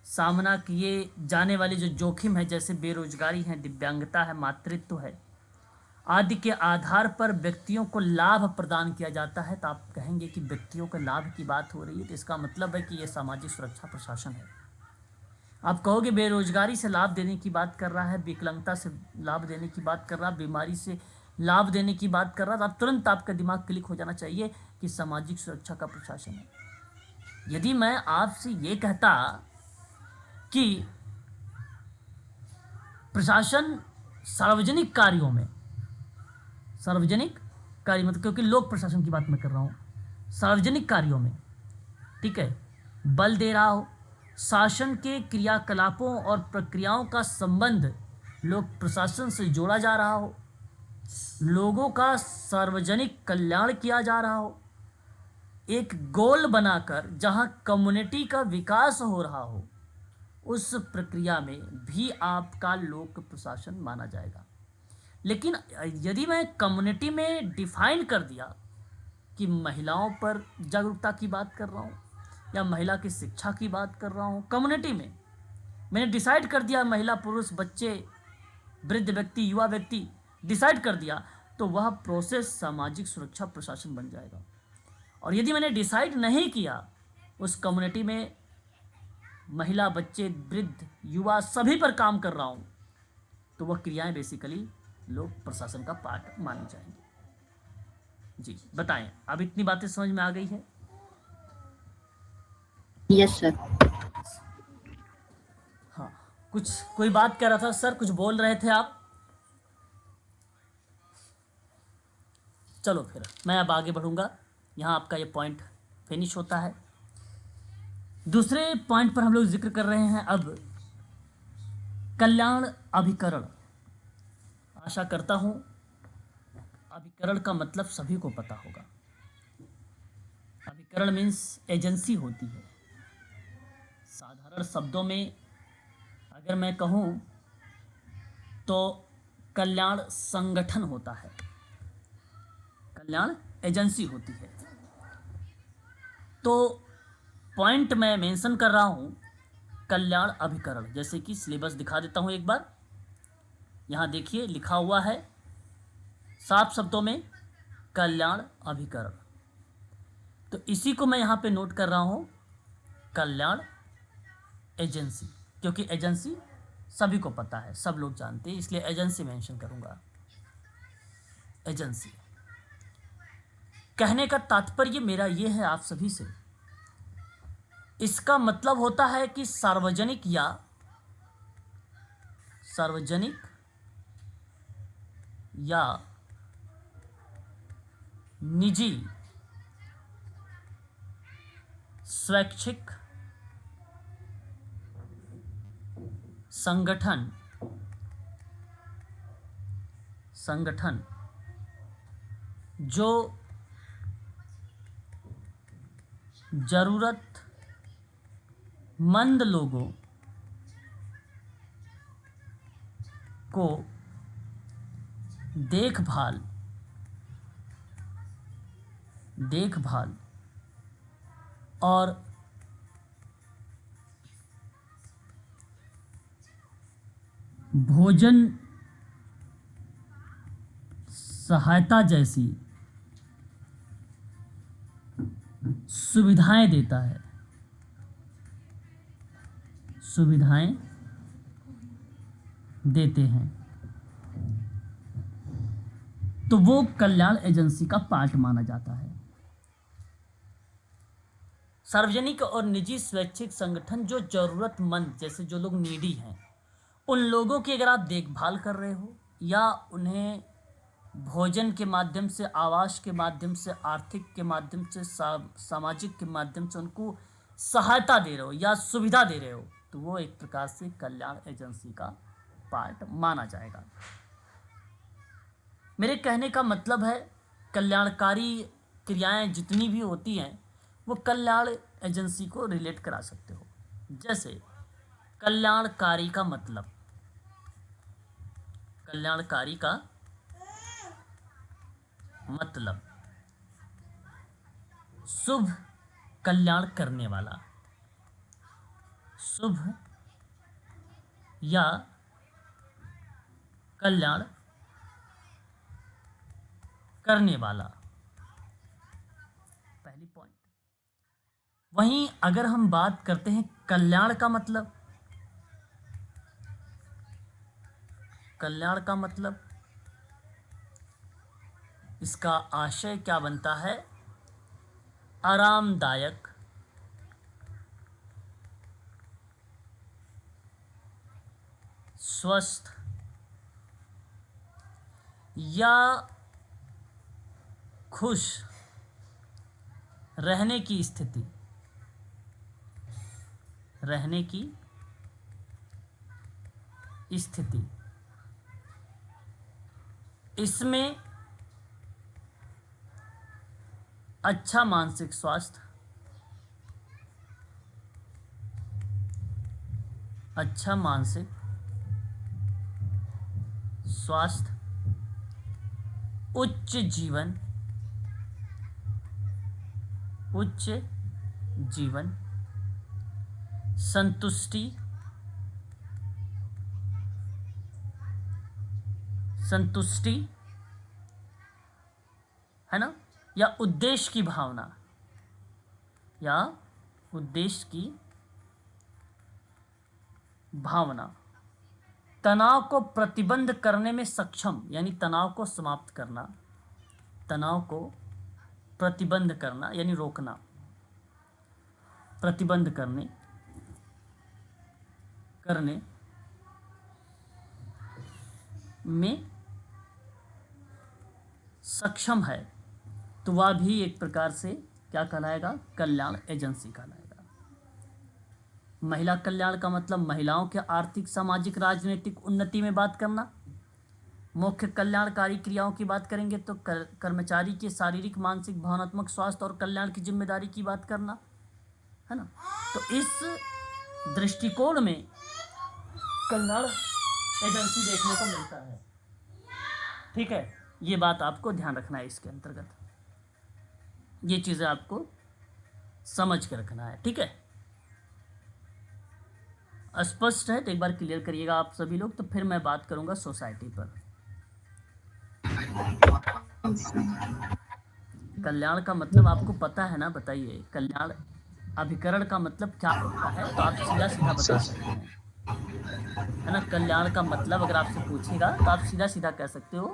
Speaker 1: सामना किए जाने वाले जो जोखिम है, जैसे बेरोजगारी है, दिव्यांगता है, मातृत्व है आदि के आधार पर व्यक्तियों को लाभ प्रदान किया जाता है। तो आप कहेंगे कि व्यक्तियों के लाभ की बात हो रही है, तो इसका मतलब है कि यह सामाजिक सुरक्षा प्रशासन है। आप कहोगे बेरोजगारी से लाभ देने की बात कर रहा है, विकलांगता से लाभ देने की बात कर रहा है, बीमारी से लाभ देने की बात कर रहा है, तो आप तुरंत आपका दिमाग क्लिक हो जाना चाहिए कि सामाजिक सुरक्षा का प्रशासन है। यदि मैं आपसे ये कहता कि प्रशासन सार्वजनिक कार्यों में, सार्वजनिक कार्य मतलब, क्योंकि लोक प्रशासन की बात मैं कर रहा हूँ, सार्वजनिक कार्यों में, ठीक है, बल दे रहा हो, शासन के क्रियाकलापों और प्रक्रियाओं का संबंध लोक प्रशासन से जोड़ा जा रहा हो, लोगों का सार्वजनिक कल्याण किया जा रहा हो, एक गोल बनाकर जहां कम्युनिटी का विकास हो रहा हो, उस प्रक्रिया में भी आपका लोक प्रशासन माना जाएगा। लेकिन यदि मैं कम्युनिटी में डिफाइन कर दिया कि महिलाओं पर जागरूकता की बात कर रहा हूँ, या महिला की शिक्षा की बात कर रहा हूँ, कम्युनिटी में मैंने डिसाइड कर दिया, महिला पुरुष बच्चे वृद्ध व्यक्ति युवा व्यक्ति डिसाइड कर दिया, तो वह प्रोसेस सामाजिक सुरक्षा प्रशासन बन जाएगा। और यदि मैंने डिसाइड नहीं किया, उस कम्युनिटी में महिला बच्चे वृद्ध युवा सभी पर काम कर रहा हूँ, तो वह क्रियाएं बेसिकली लोग प्रशासन का पार्ट मानी जाएंगी। जी बताएं, अब इतनी बातें समझ में आ गई है?
Speaker 4: Yes sir.
Speaker 1: हाँ, कोई बात कह रहा था सर, कुछ बोल रहे थे आप? चलो फिर मैं अब आगे बढ़ूंगा, यहाँ आपका ये पॉइंट फिनिश होता है। दूसरे पॉइंट पर हम लोग जिक्र कर रहे हैं अब कल्याण अभिकरण। आशा करता हूँ अभिकरण का मतलब सभी को पता होगा। अभिकरण मीन्स एजेंसी होती है। साधारण शब्दों में अगर मैं कहूँ तो कल्याण संगठन होता है, कल्याण एजेंसी होती है। तो पॉइंट मैं मेंशन कर रहा हूँ कल्याण अभिकरण, जैसे कि सिलेबस दिखा देता हूँ एक बार। यहाँ देखिए लिखा हुआ है साफ शब्दों में कल्याण अभिकरण, तो इसी को मैं यहाँ पे नोट कर रहा हूँ कल्याण एजेंसी, क्योंकि एजेंसी सभी को पता है, सब लोग जानते हैं, इसलिए एजेंसी मेंशन करूँगा। एजेंसी कहने का तात्पर्य मेरा ये है आप सभी से, इसका मतलब होता है कि सार्वजनिक या निजी स्वैच्छिक संगठन जो जरूरतमंद लोगों को देखभाल और भोजन सहायता जैसी सुविधाएं देता है, सुविधाएं देते हैं, तो वो कल्याण एजेंसी का पार्ट माना जाता है। सार्वजनिक और निजी स्वैच्छिक संगठन जो जरूरतमंद, जैसे जो लोग नीडी हैं, उन लोगों की अगर आप देखभाल कर रहे हो या उन्हें भोजन के माध्यम से, आवास के माध्यम से, आर्थिक के माध्यम से, सामाजिक के माध्यम से उनको सहायता दे रहे हो या सुविधा दे रहे हो, तो वो एक प्रकार से कल्याण एजेंसी का पार्ट माना जाएगा। मेरे कहने का मतलब है कल्याणकारी क्रियाएं जितनी भी होती हैं वो कल्याण एजेंसी को रिलेट करा सकते हो। जैसे कल्याणकारी का मतलब, कल्याणकारी का मतलब शुभ कल्याण करने वाला, शुभ या कल्याण करने वाला, पहली पॉइंट। वहीं अगर हम बात करते हैं कल्याण का मतलब, कल्याण का मतलब इसका आशय क्या बनता है? आरामदायक, स्वस्थ या खुश रहने की स्थिति, रहने की स्थिति। इसमें अच्छा मानसिक स्वास्थ्य, अच्छा मानसिक स्वास्थ्य, उच्च जीवन, संतुष्टि, संतुष्टि है ना, या उद्देश्य की भावना, या उद्देश्य की भावना, तनाव को प्रतिबंध करने में सक्षम, यानी तनाव को समाप्त करना, तनाव को प्रतिबंध करना यानी रोकना, प्रतिबंध करने में सक्षम है, तो वह भी एक प्रकार से क्या कहलाएगा, कल्याण एजेंसी कहलाएगा। महिला कल्याण का मतलब महिलाओं के आर्थिक, सामाजिक, राजनीतिक उन्नति में बात करना। मुख्य कल्याणकारी क्रियाओं की बात करेंगे तो कर्मचारी के शारीरिक, मानसिक, भावनात्मक स्वास्थ्य और कल्याण की जिम्मेदारी की बात करना, है ना। तो इस दृष्टिकोण में कल्याण एजेंसी देखने को मिलता है। ठीक है, ये बात आपको ध्यान रखना है, इसके अंतर्गत ये चीज़ें आपको समझ के रखना है। ठीक है, स्पष्ट है तो एक बार क्लियर करिएगा आप सभी लोग, तो फिर मैं बात करूंगा सोसाइटी पर। कल्याण का मतलब आपको पता है ना, बताइए। कल्याण अभिकरण का मतलब क्या होता है, तो आप सीधा सीधा बता सकते हैं, है ना। कल्याण का मतलब अगर आपसे पूछेगा तो आप सीधा सीधा कह सकते हो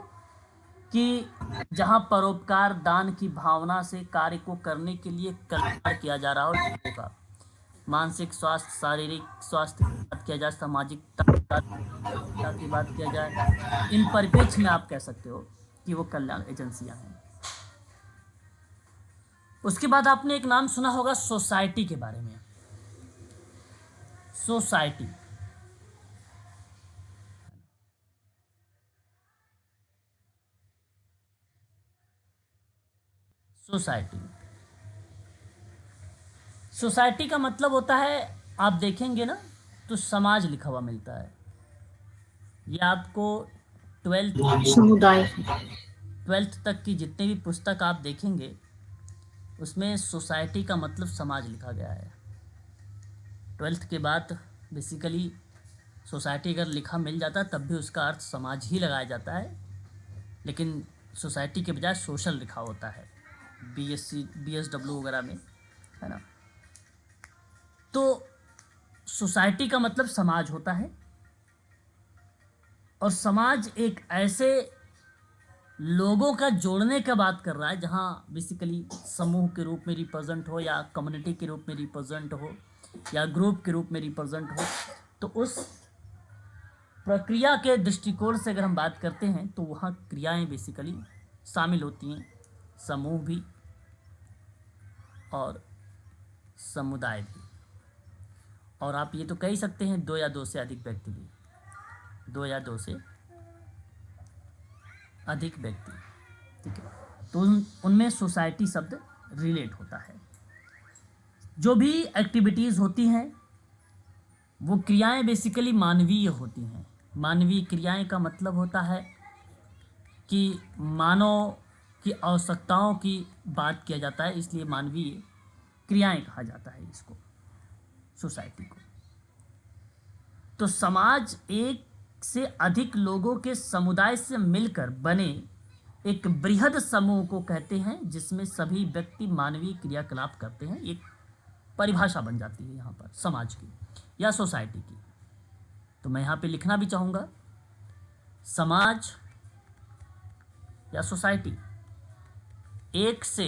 Speaker 1: कि जहाँ परोपकार, दान की भावना से कार्य को करने के लिए कल्याण किया जा रहा हो लोगों का, मानसिक स्वास्थ्य, शारीरिक स्वास्थ्य की बात किया जाए, सामाजिक की बात किया जाए, इन परिप्रेक्ष्य में आप कह सकते हो कि वो कल्याण एजेंसियां हैं। उसके बाद आपने एक नाम सुना होगा सोसाइटी के बारे में। सोसाइटी, सोसाइटी, सोसाइटी का मतलब होता है, आप देखेंगे ना तो समाज लिखा हुआ मिलता है। ये आपको
Speaker 4: समुदाय,
Speaker 1: 12th तक की जितने भी पुस्तक आप देखेंगे उसमें सोसाइटी का मतलब समाज लिखा गया है। 12th के बाद बेसिकली सोसाइटी अगर लिखा मिल जाता है तब भी उसका अर्थ समाज ही लगाया जाता है, लेकिन सोसाइटी के बजाय सोशल लिखा होता है BSc BSW वगैरह में, है ना। तो सोसाइटी का मतलब समाज होता है, और समाज एक ऐसे लोगों का जोड़ने का बात कर रहा है जहाँ बेसिकली समूह के रूप में रिप्रेजेंट हो, या कम्युनिटी के रूप में रिप्रेजेंट हो, या ग्रुप के रूप में रिप्रेजेंट हो। तो उस प्रक्रिया के दृष्टिकोण से अगर हम बात करते हैं तो वहाँ क्रियाएं बेसिकली शामिल होती हैं, समूह भी और समुदाय भी। और आप ये तो कह ही सकते हैं 2 या 2 से अधिक व्यक्ति भी, 2 या 2 से अधिक व्यक्ति। ठीक है, तो उनमें सोसाइटी शब्द रिलेट होता है। जो भी एक्टिविटीज़ होती हैं वो क्रियाएं बेसिकली मानवीय होती हैं। मानवीय क्रियाएं का मतलब होता है कि मानव की आवश्यकताओं की बात किया जाता है, इसलिए मानवीय क्रियाएं कहा जाता है इसको, सोसाइटी को। तो समाज एक से अधिक लोगों के समुदाय से मिलकर बने एक बृहद समूह को कहते हैं, जिसमें सभी व्यक्ति मानवीय क्रियाकलाप करते हैं। एक परिभाषा बन जाती है यहाँ पर समाज की या सोसाइटी की। तो मैं यहाँ पे लिखना भी चाहूँगा, समाज या सोसाइटी एक से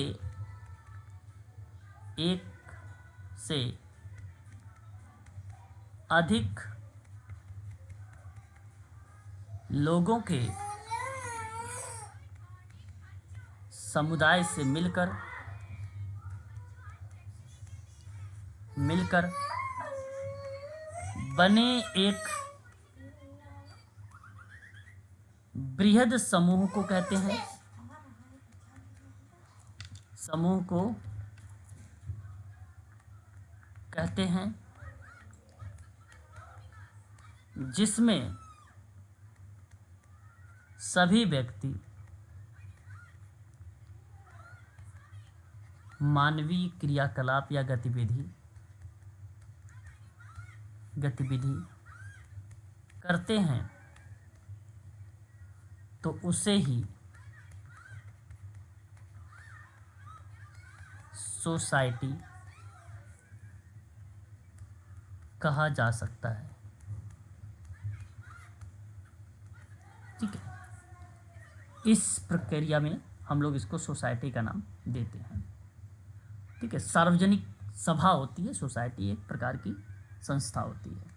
Speaker 1: अधिक लोगों के समुदाय से मिलकर बने एक बृहद समूह को कहते हैं, समूह को कहते हैं जिसमें सभी व्यक्ति मानवीय क्रियाकलाप या गतिविधि करते हैं तो उसे ही सोसाइटी कहा जा सकता है। ठीक है, इस प्रक्रिया में हम लोग इसको सोसाइटी का नाम देते हैं। ठीक है, सार्वजनिक सभा होती है, सोसाइटी एक प्रकार की संस्था होती है।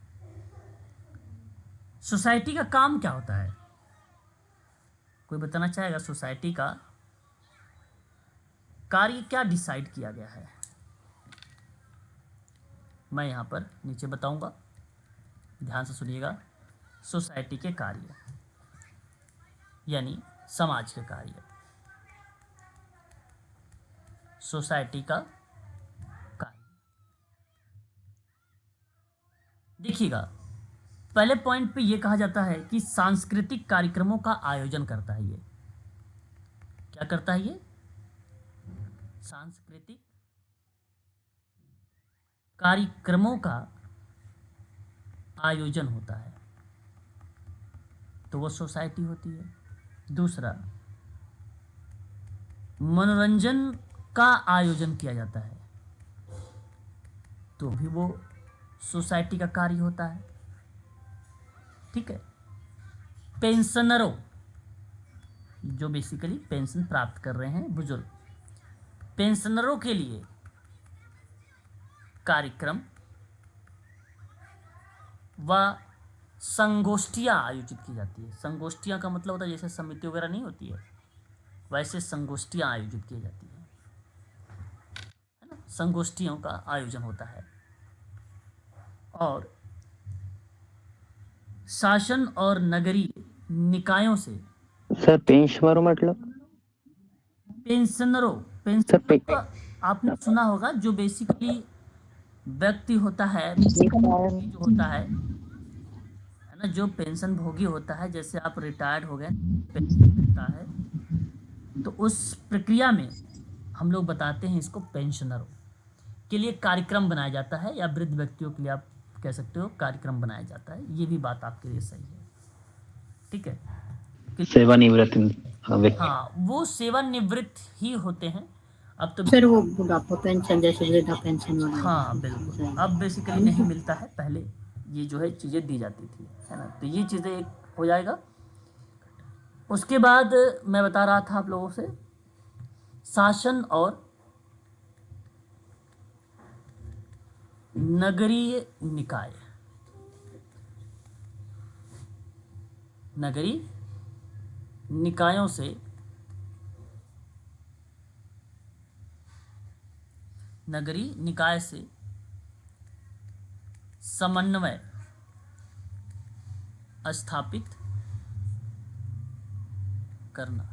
Speaker 1: सोसाइटी का काम क्या होता है? कोई बताना चाहेगा सोसाइटी का कार्य क्या डिसाइड किया गया है? मैं यहाँ पर नीचे बताऊंगा, ध्यान से सुनिएगा। सोसाइटी के कार्य यानी समाज के कार्य, सोसाइटी का कार्य। देखिएगा, पहले पॉइंट पे ये कहा जाता है कि सांस्कृतिक कार्यक्रमों का आयोजन करता है। ये क्या करता है? ये सांस्कृतिक कार्यक्रमों का आयोजन होता है, तो वो सोसाइटी होती है। दूसरा, मनोरंजन का आयोजन किया जाता है, तो भी वो सोसाइटी का कार्य होता है। ठीक है, पेंशनरों, जो बेसिकली पेंशन प्राप्त कर रहे हैं बुजुर्ग, पेंशनरों के लिए कार्यक्रम व संगोष्ठियां आयोजित की जाती है। संगोष्ठियां का मतलब होता है जैसे समिति वगैरह नहीं होती है, वैसे संगोष्ठियां आयोजित की जाती है ना। संगोष्ठियों का आयोजन होता है। और शासन और नगरीय निकायों से
Speaker 2: सर पेशवारों मतलब
Speaker 1: पेंशनरों,
Speaker 2: सर
Speaker 1: पेंशनरों का आपने सुना होगा, जो बेसिकली व्यक्ति होता है, जो होता है ना, जो पेंशन भोगी होता है। जैसे आप रिटायर्ड हो गए, पेंशन मिलता है, तो उस प्रक्रिया में हम लोग बताते हैं इसको पेंशनरों के लिए कार्यक्रम बनाया जाता है, या वृद्ध व्यक्तियों के लिए आप कह सकते हो कार्यक्रम बनाया जाता है। ये भी बात आपके लिए सही है। ठीक है,
Speaker 2: सेवानिवृत्त व्यक्ति।
Speaker 1: हाँ, वो सेवानिवृत्त ही होते हैं। अब तो
Speaker 4: सर वो बुढ़ापा पेंशन जैसे वृद्धा पेंशन वाला।
Speaker 1: हाँ बिल्कुल, अब बेसिकली नहीं मिलता है, पहले ये जो है चीज़ें दी जाती थी, है ना। तो ये चीज़ें एक हो जाएगा। उसके बाद मैं बता रहा था आप लोगों से शासन और नगरीय निकाय। नगरीय निकायों से नगरीय निकाय से समन्वय स्थापित करना।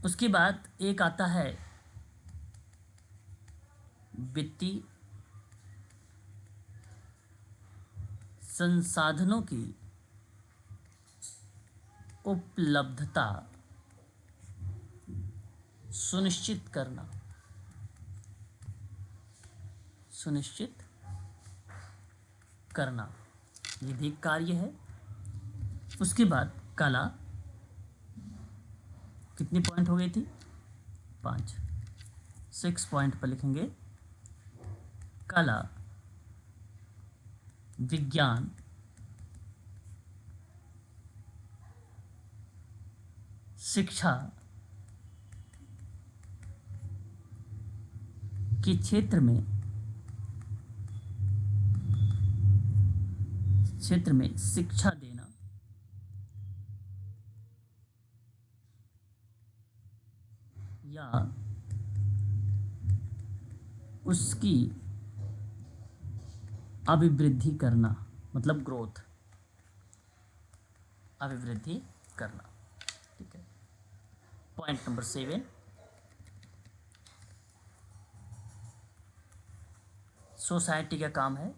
Speaker 1: उसके बाद एक आता है वित्तीय संसाधनों की उपलब्धता सुनिश्चित करना, ये भी एक कार्य है। उसके बाद कला, कितनी पॉइंट हो गई थी? 5, 6 पॉइंट पर लिखेंगे। कला, विज्ञान, शिक्षा के क्षेत्र में शिक्षा देना, या उसकी अभिवृद्धि करना, मतलब ग्रोथ, अभिवृद्धि करना। ठीक है, पॉइंट नंबर 7, सोसाइटी का काम है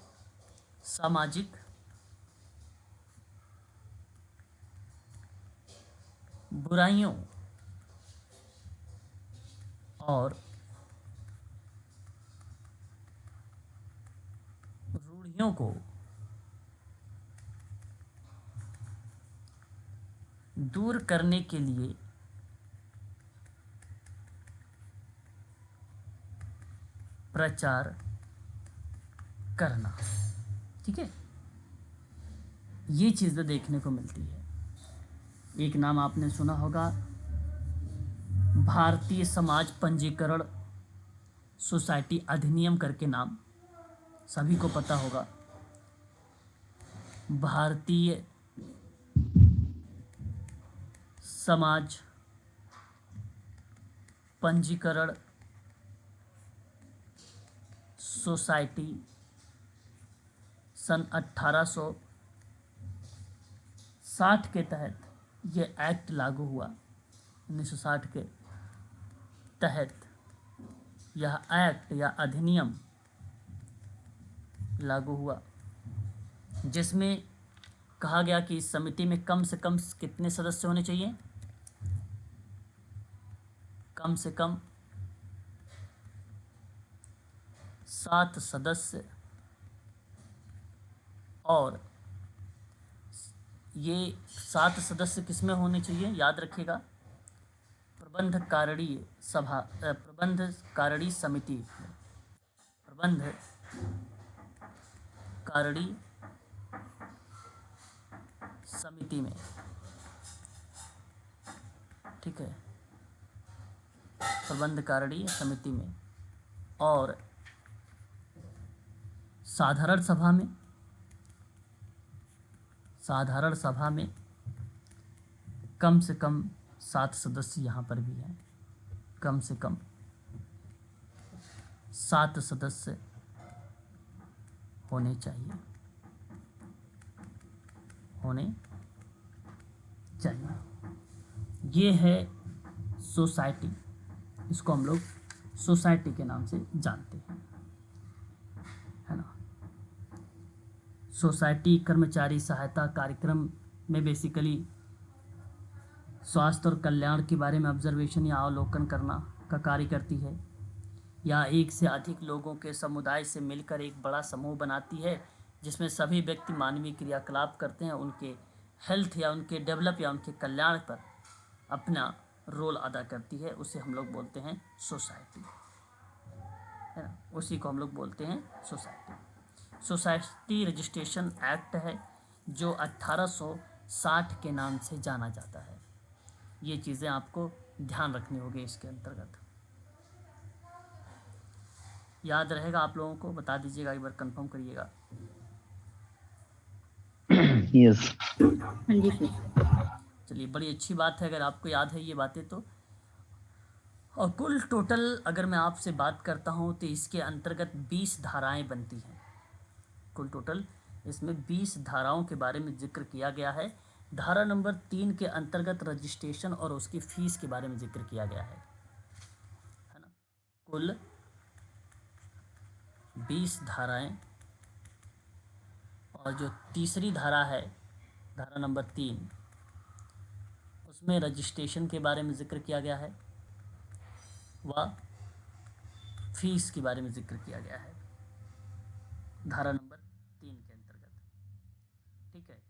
Speaker 1: सामाजिक बुराइयों और रूढ़ियों को दूर करने के लिए प्रचार करना। ठीक है, ये चीज़ें देखने को मिलती है। एक नाम आपने सुना होगा, भारतीय समाज पंजीकरण सोसाइटी अधिनियम करके नाम सभी को पता होगा। भारतीय समाज पंजीकरण सोसाइटी सन 1860 के तहत ये एक्ट लागू हुआ। 1960 के तहत यह एक्ट या अधिनियम लागू हुआ, जिसमें कहा गया कि इस समिति में कम से कम कितने सदस्य होने चाहिए? कम से कम 7 सदस्य, और ये 7 सदस्य किसमें होने चाहिए? याद रखिएगा, प्रबंधकारिणी सभा, प्रबंधकारिणी समिति, प्रबंधकारिणी समिति में। ठीक है, प्रबंधकारिणी समिति में। और साधारण सभा में कम से कम 7 सदस्य यहाँ पर भी हैं। कम से कम 7 सदस्य होने चाहिए। ये है सोसाइटी, इसको हम लोग सोसाइटी के नाम से जानते हैं, है ना। सोसाइटी कर्मचारी सहायता कार्यक्रम में बेसिकली स्वास्थ्य और कल्याण के बारे में ऑब्जर्वेशन या अवलोकन करना का कार्य करती है, या एक से अधिक लोगों के समुदाय से मिलकर एक बड़ा समूह बनाती है, जिसमें सभी व्यक्ति मानवीय क्रियाकलाप करते हैं, उनके हेल्थ या उनके डेवलप या उनके कल्याण पर अपना रोल अदा करती है। उसे हम लोग बोलते हैं सोसाइटी, है ना। उसी को हम लोग बोलते हैं सोसाइटी। सोसाइटी रजिस्ट्रेशन एक्ट है जो 1860 के नाम से जाना जाता है। ये चीज़ें आपको ध्यान रखनी होगी इसके अंतर्गत। याद रहेगा आप लोगों को? बता दीजिएगा, एक बार कंफर्म करिएगा।
Speaker 2: यस।
Speaker 4: हाँ जी सर।
Speaker 1: चलिए, बड़ी अच्छी बात है अगर आपको याद है ये बातें तो। और कुल टोटल अगर मैं आपसे बात करता हूँ तो इसके अंतर्गत 20 धाराएं बनती हैं। कुल टोटल इसमें 20 धाराओं के बारे में जिक्र किया गया है। धारा नंबर 3 के अंतर्गत रजिस्ट्रेशन और उसकी फीस के बारे में जिक्र किया गया है ना। कुल 20 धाराएं, और जो तीसरी धारा है, धारा नंबर 3, उसमें रजिस्ट्रेशन के बारे में जिक्र किया गया है व फीस के बारे में जिक्र किया गया है, धारा नंबर 3 के अंतर्गत। ठीक है,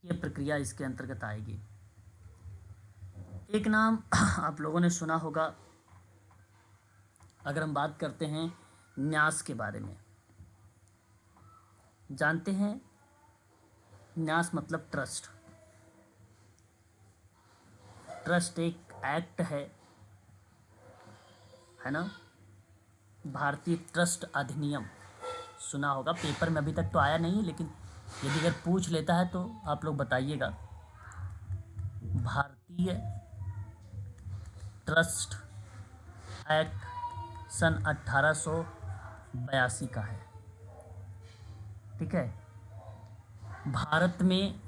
Speaker 1: ये प्रक्रिया इसके अंतर्गत आएगी। एक नाम आप लोगों ने सुना होगा, अगर हम बात करते हैं न्यास के बारे में, जानते हैं न्यास मतलब ट्रस्ट। ट्रस्ट एक एक्ट है ना, भारतीय ट्रस्ट अधिनियम सुना होगा। पेपर में अभी तक तो आया नहीं है, लेकिन यदि अगर पूछ लेता है तो आप लोग बताइएगा। भारतीय ट्रस्ट एक्ट सन 1882 का है। ठीक है, भारत में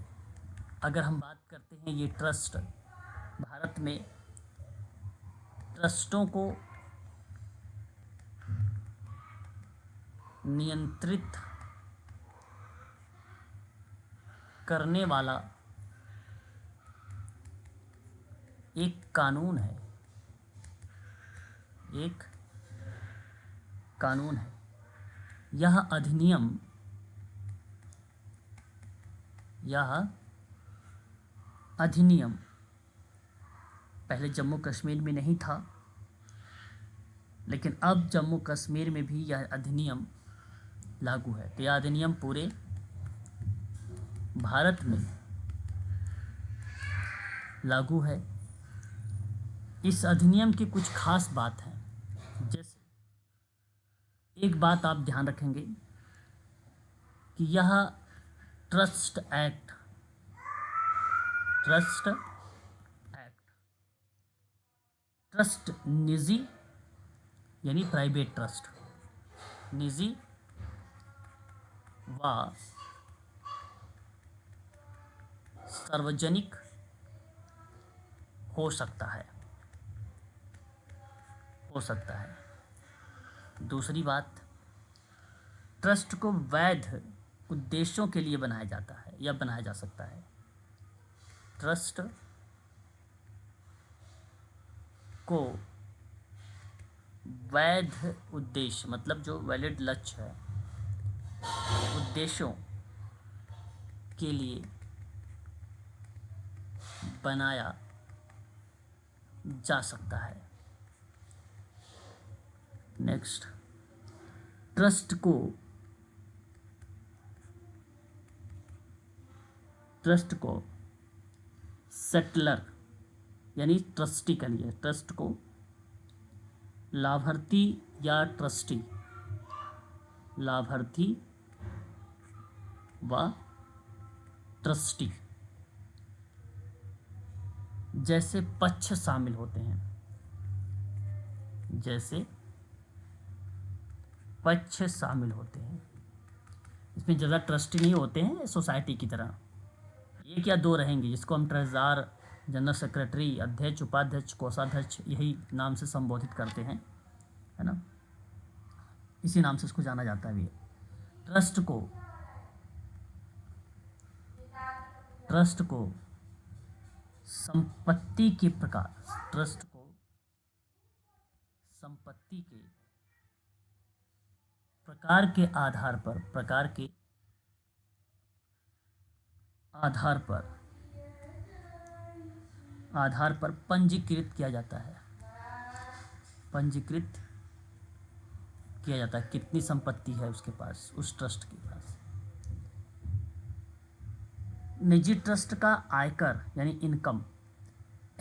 Speaker 1: अगर हम बात करते हैं, ये ट्रस्ट, भारत में ट्रस्टों को नियंत्रित करने वाला एक कानून है, एक कानून है। यह अधिनियम पहले जम्मू कश्मीर में नहीं था, लेकिन अब जम्मू कश्मीर में भी यह अधिनियम लागू है। तो यह अधिनियम पूरे भारत में लागू है। इस अधिनियम की कुछ खास बात है। जैसे एक बात आप ध्यान रखेंगे कि यह ट्रस्ट एक्ट ट्रस्ट निजी यानी प्राइवेट ट्रस्ट, निजी व सार्वजनिक हो सकता है। दूसरी बात, ट्रस्ट को वैध उद्देश्यों के लिए बनाया जाता है या बनाया जा सकता है। ट्रस्ट को वैध उद्देश्य मतलब जो वैलिड लक्ष्य है, उद्देश्यों के लिए बनाया जा सकता है। नेक्स्ट, ट्रस्ट को सेटलर यानी ट्रस्टी के लिए, ट्रस्ट को लाभार्थी या ट्रस्टी, लाभार्थी व ट्रस्टी जैसे पक्ष शामिल होते हैं। इसमें ज़्यादा ट्रस्टी नहीं होते हैं सोसाइटी की तरह, एक या दो रहेंगे, जिसको हम ट्रेजरार, जनरल सेक्रेटरी, अध्यक्ष, उपाध्यक्ष, कोषाध्यक्ष यही नाम से संबोधित करते हैं, है ना। इसी नाम से इसको जाना जाता है भी। ट्रस्ट को संपत्ति के प्रकार, ट्रस्ट को संपत्ति के प्रकार के आधार पर पंजीकृत किया जाता है। कितनी संपत्ति है उसके पास, उस ट्रस्ट के पास। निजी ट्रस्ट का आयकर यानी इनकम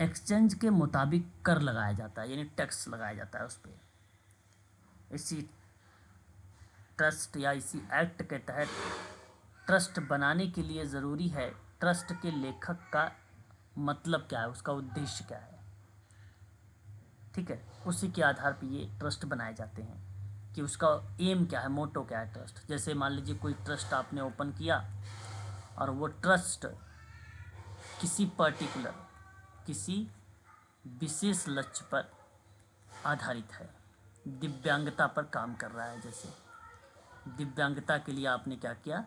Speaker 1: एक्सचेंज के मुताबिक कर लगाया जाता है, यानी टैक्स लगाया जाता है उस पर। इसी ट्रस्ट या इसी एक्ट के तहत ट्रस्ट बनाने के लिए ज़रूरी है ट्रस्ट के लेखक का मतलब क्या है, उसका उद्देश्य क्या है, ठीक है। उसी के आधार पर ये ट्रस्ट बनाए जाते हैं कि उसका एम क्या है, मोटो क्या है ट्रस्ट। जैसे मान लीजिए कोई ट्रस्ट आपने ओपन किया और वो ट्रस्ट किसी विशेष लक्ष्य पर आधारित है, दिव्यांगता पर काम कर रहा है। जैसे दिव्यांगता के लिए आपने क्या किया,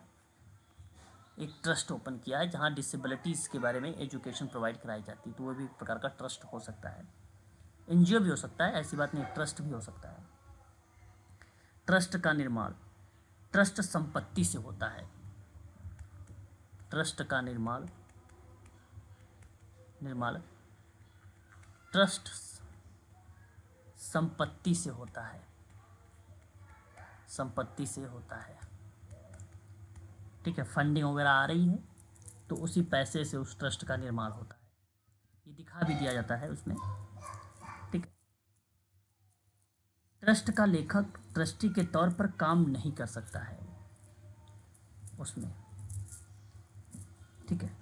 Speaker 1: एक ट्रस्ट ओपन किया है जहाँ डिसेबिलिटीज़ के बारे में एजुकेशन प्रोवाइड कराई जाती है, तो वो भी एक प्रकार का ट्रस्ट हो सकता है। एनजीओ भी हो सकता है, ऐसी बात नहीं, ट्रस्ट भी हो सकता है। ट्रस्ट का निर्माण ट्रस्ट संपत्ति से होता है। ट्रस्ट का निर्माण ट्रस्ट संपत्ति से होता है, ठीक है। फंडिंग वगैरह आ रही है तो उसी पैसे से उस ट्रस्ट का निर्माण होता है, ये दिखा भी दिया जाता है उसमें, ठीक है। ट्रस्ट का लेखक ट्रस्टी के तौर पर काम नहीं कर सकता है उसमें, ठीक है।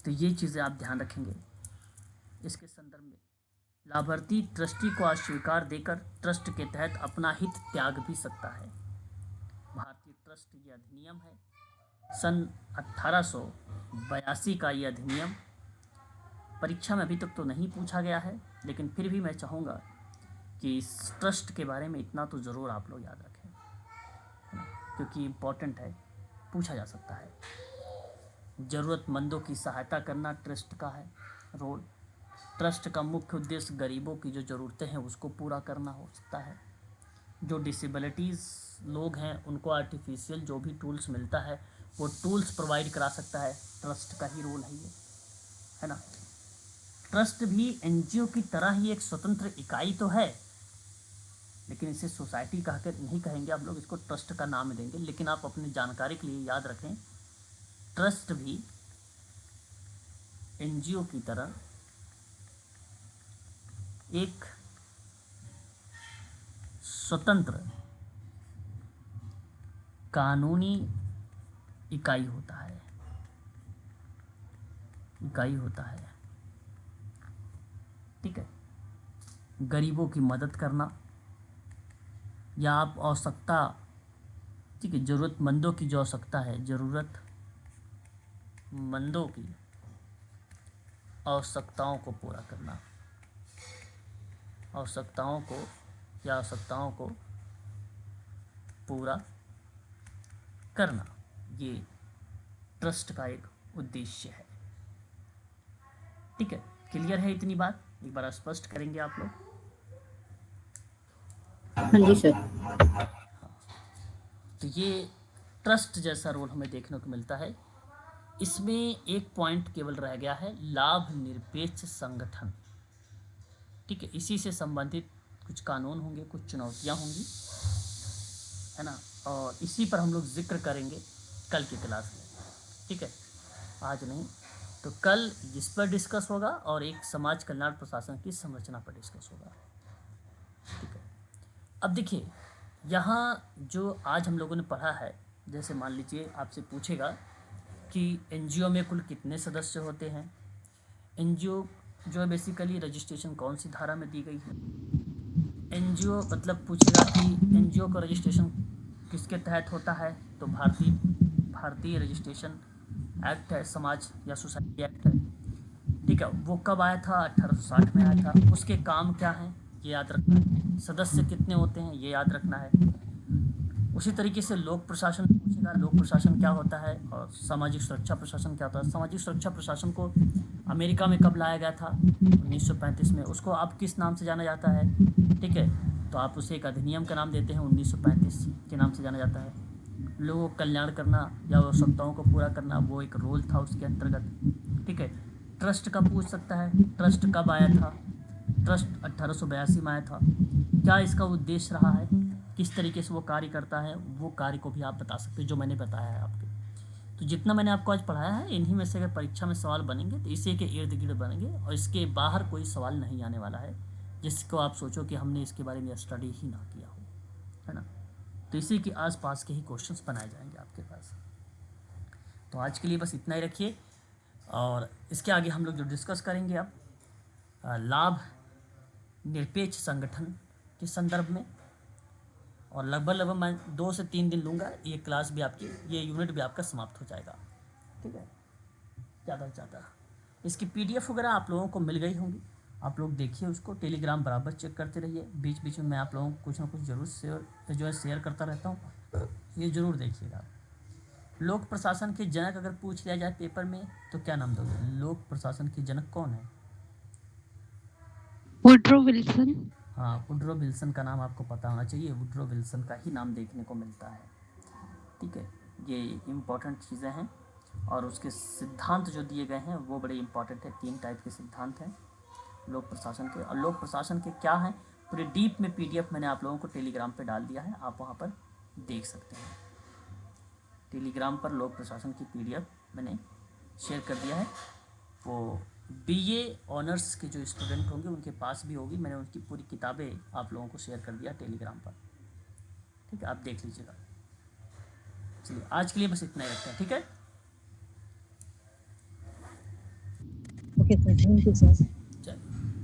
Speaker 1: तो ये चीज़ें आप ध्यान रखेंगे। इसके संदर्भ में लाभार्थी ट्रस्टी को अस्वीकार देकर ट्रस्ट के तहत अपना हित त्याग भी सकता है। भारतीय ट्रस्ट ये अधिनियम है, सन 1882 का ये अधिनियम परीक्षा में अभी तक तो नहीं पूछा गया है, लेकिन फिर भी मैं चाहूँगा कि इस ट्रस्ट के बारे में इतना तो ज़रूर आप लोग याद रखें, है ना, क्योंकि इम्पोर्टेंट है, पूछा जा सकता है। ज़रूरतमंदों की सहायता करना ट्रस्ट का है रोल, ट्रस्ट का मुख्य उद्देश्य गरीबों की जो ज़रूरतें हैं उसको पूरा करना हो सकता है। जो डिसेबिलिटीज़ लोग हैं उनको आर्टिफिशियल जो भी टूल्स मिलता है वो टूल्स प्रोवाइड करा सकता है, ट्रस्ट का ही रोल है ना। ट्रस्ट भी एनजीओ की तरह ही एक स्वतंत्र इकाई तो है, लेकिन इसे सोसाइटी कहकर नहीं कहेंगे, आप लोग इसको ट्रस्ट का नाम देंगे। लेकिन आप अपनी जानकारी के लिए याद रखें, ट्रस्ट भी एनजीओ की तरह एक स्वतंत्र कानूनी इकाई होता है, ठीक है। गरीबों की मदद करना या आप आवश्यकता, ठीक है, ज़रूरतमंदों की जो आवश्यकता है, ज़रूरतमंदों की आवश्यकताओं को पूरा करना, आवश्यकताओं को पूरा करना, ये ट्रस्ट का एक उद्देश्य है, ठीक है। क्लियर है इतनी बात? एक बार स्पष्ट करेंगे आप लोग।
Speaker 4: हाँ जी सर।
Speaker 1: तो ये ट्रस्ट जैसा रोल हमें देखने को मिलता है। इसमें एक पॉइंट केवल रह गया है, लाभ निरपेक्ष संगठन, ठीक है। इसी से संबंधित कुछ कानून होंगे, कुछ चुनौतियां होंगी, है ना, और इसी पर हम लोग जिक्र करेंगे कल की क्लास में, ठीक है। आज नहीं तो कल जिस पर डिस्कस होगा, और एक समाज कल्याण प्रशासन की संरचना पर डिस्कस होगा, ठीक है। अब देखिए, यहाँ जो आज हम लोगों ने पढ़ा है, जैसे मान लीजिए आपसे पूछेगा कि एनजीओ में कुल कितने सदस्य होते हैं। एनजीओ जो है बेसिकली रजिस्ट्रेशन कौन सी धारा में दी गई है। एनजीओ मतलब पूछेगा कि एनजीओ का रजिस्ट्रेशन किसके तहत होता है, तो भारतीय रजिस्ट्रेशन एक्ट है, समाज या सोसाइटी एक्ट है, ठीक है। वो कब आया था? 1860 में आया था। उसके काम क्या हैं ये याद रखना है, सदस्य कितने होते हैं ये याद रखना है। उसी तरीके से लोक प्रशासन पूछेगा, लोक प्रशासन क्या होता है, और सामाजिक सुरक्षा प्रशासन क्या होता है। सामाजिक सुरक्षा प्रशासन को अमेरिका में कब लाया गया था? 1935 में। उसको आप किस नाम से जाना जाता है, ठीक है, तो आप उसे एक अधिनियम का नाम देते हैं, 1935 के नाम से जाना जाता है। लोगों का कल्याण करना या आवश्यकताओं को पूरा करना, वो एक रोल था उसके अंतर्गत, ठीक है। ट्रस्ट का पूछ सकता है, ट्रस्ट कब आया था? ट्रस्ट 1882 में आया था। क्या इसका उद्देश्य रहा है, किस तरीके से वो कार्य करता है, वो कार्य को भी आप बता सकते हैं जो मैंने बताया है आपके। तो जितना मैंने आपको आज पढ़ाया है, इन्हीं में से अगर परीक्षा में सवाल बनेंगे तो इसी के इर्द गिर्द बनेंगे, और इसके बाहर कोई सवाल नहीं आने वाला है जिसको आप सोचो कि हमने इसके बारे में स्टडी ही ना किया हो, है ना। तो इसी के आसपास के ही क्वेश्चंस बनाए जाएंगे आपके पास। तो आज के लिए बस इतना ही रखिए, और इसके आगे हम लोग जो डिस्कस करेंगे अब लाभ निरपेक्ष संगठन के संदर्भ में, और लगभग मैं 2 से 3 दिन लूँगा, ये क्लास भी आपकी, ये यूनिट भी आपका समाप्त हो जाएगा, ठीक है। ज़्यादा से ज़्यादा इसकी PDF वगैरह आप लोगों को मिल गई होंगी, आप लोग देखिए उसको, टेलीग्राम बराबर चेक करते रहिए, बीच बीच में मैं आप लोगों को कुछ ना कुछ ज़रूर शेयर करता रहता हूँ, ये ज़रूर देखिएगा। लोक प्रशासन के जनक अगर पूछ लिया जाए पेपर में तो क्या नाम दोगे? लोक प्रशासन के जनक कौन है?
Speaker 3: Woodrow Wilson.
Speaker 1: हाँ, वुड्रो विल्सन का नाम आपको पता होना चाहिए, वुड्रो विल्सन का ही नाम देखने को मिलता है, ठीक है। ये इम्पॉर्टेंट चीज़ें हैं, और उसके सिद्धांत जो दिए गए हैं वो बड़े इम्पॉर्टेंट है। 3 टाइप के सिद्धांत हैं लोक प्रशासन के, और लोक प्रशासन के क्या हैं पूरे डीप में PDF मैंने आप लोगों को टेलीग्राम पे डाल दिया है, आप वहाँ पर देख सकते हैं। टेलीग्राम पर लोक प्रशासन की PDF मैंने शेयर कर दिया है, वो BA ऑनर्स के जो स्टूडेंट होंगे उनके पास भी होगी, मैंने उनकी पूरी किताबें आप लोगों को शेयर कर दिया टेलीग्राम पर, ठीक है, आप देख लीजिएगा। चलिए आज के लिए बस इतना ही रखते हैं, ठीक है।
Speaker 4: Okay sir, thank you sir.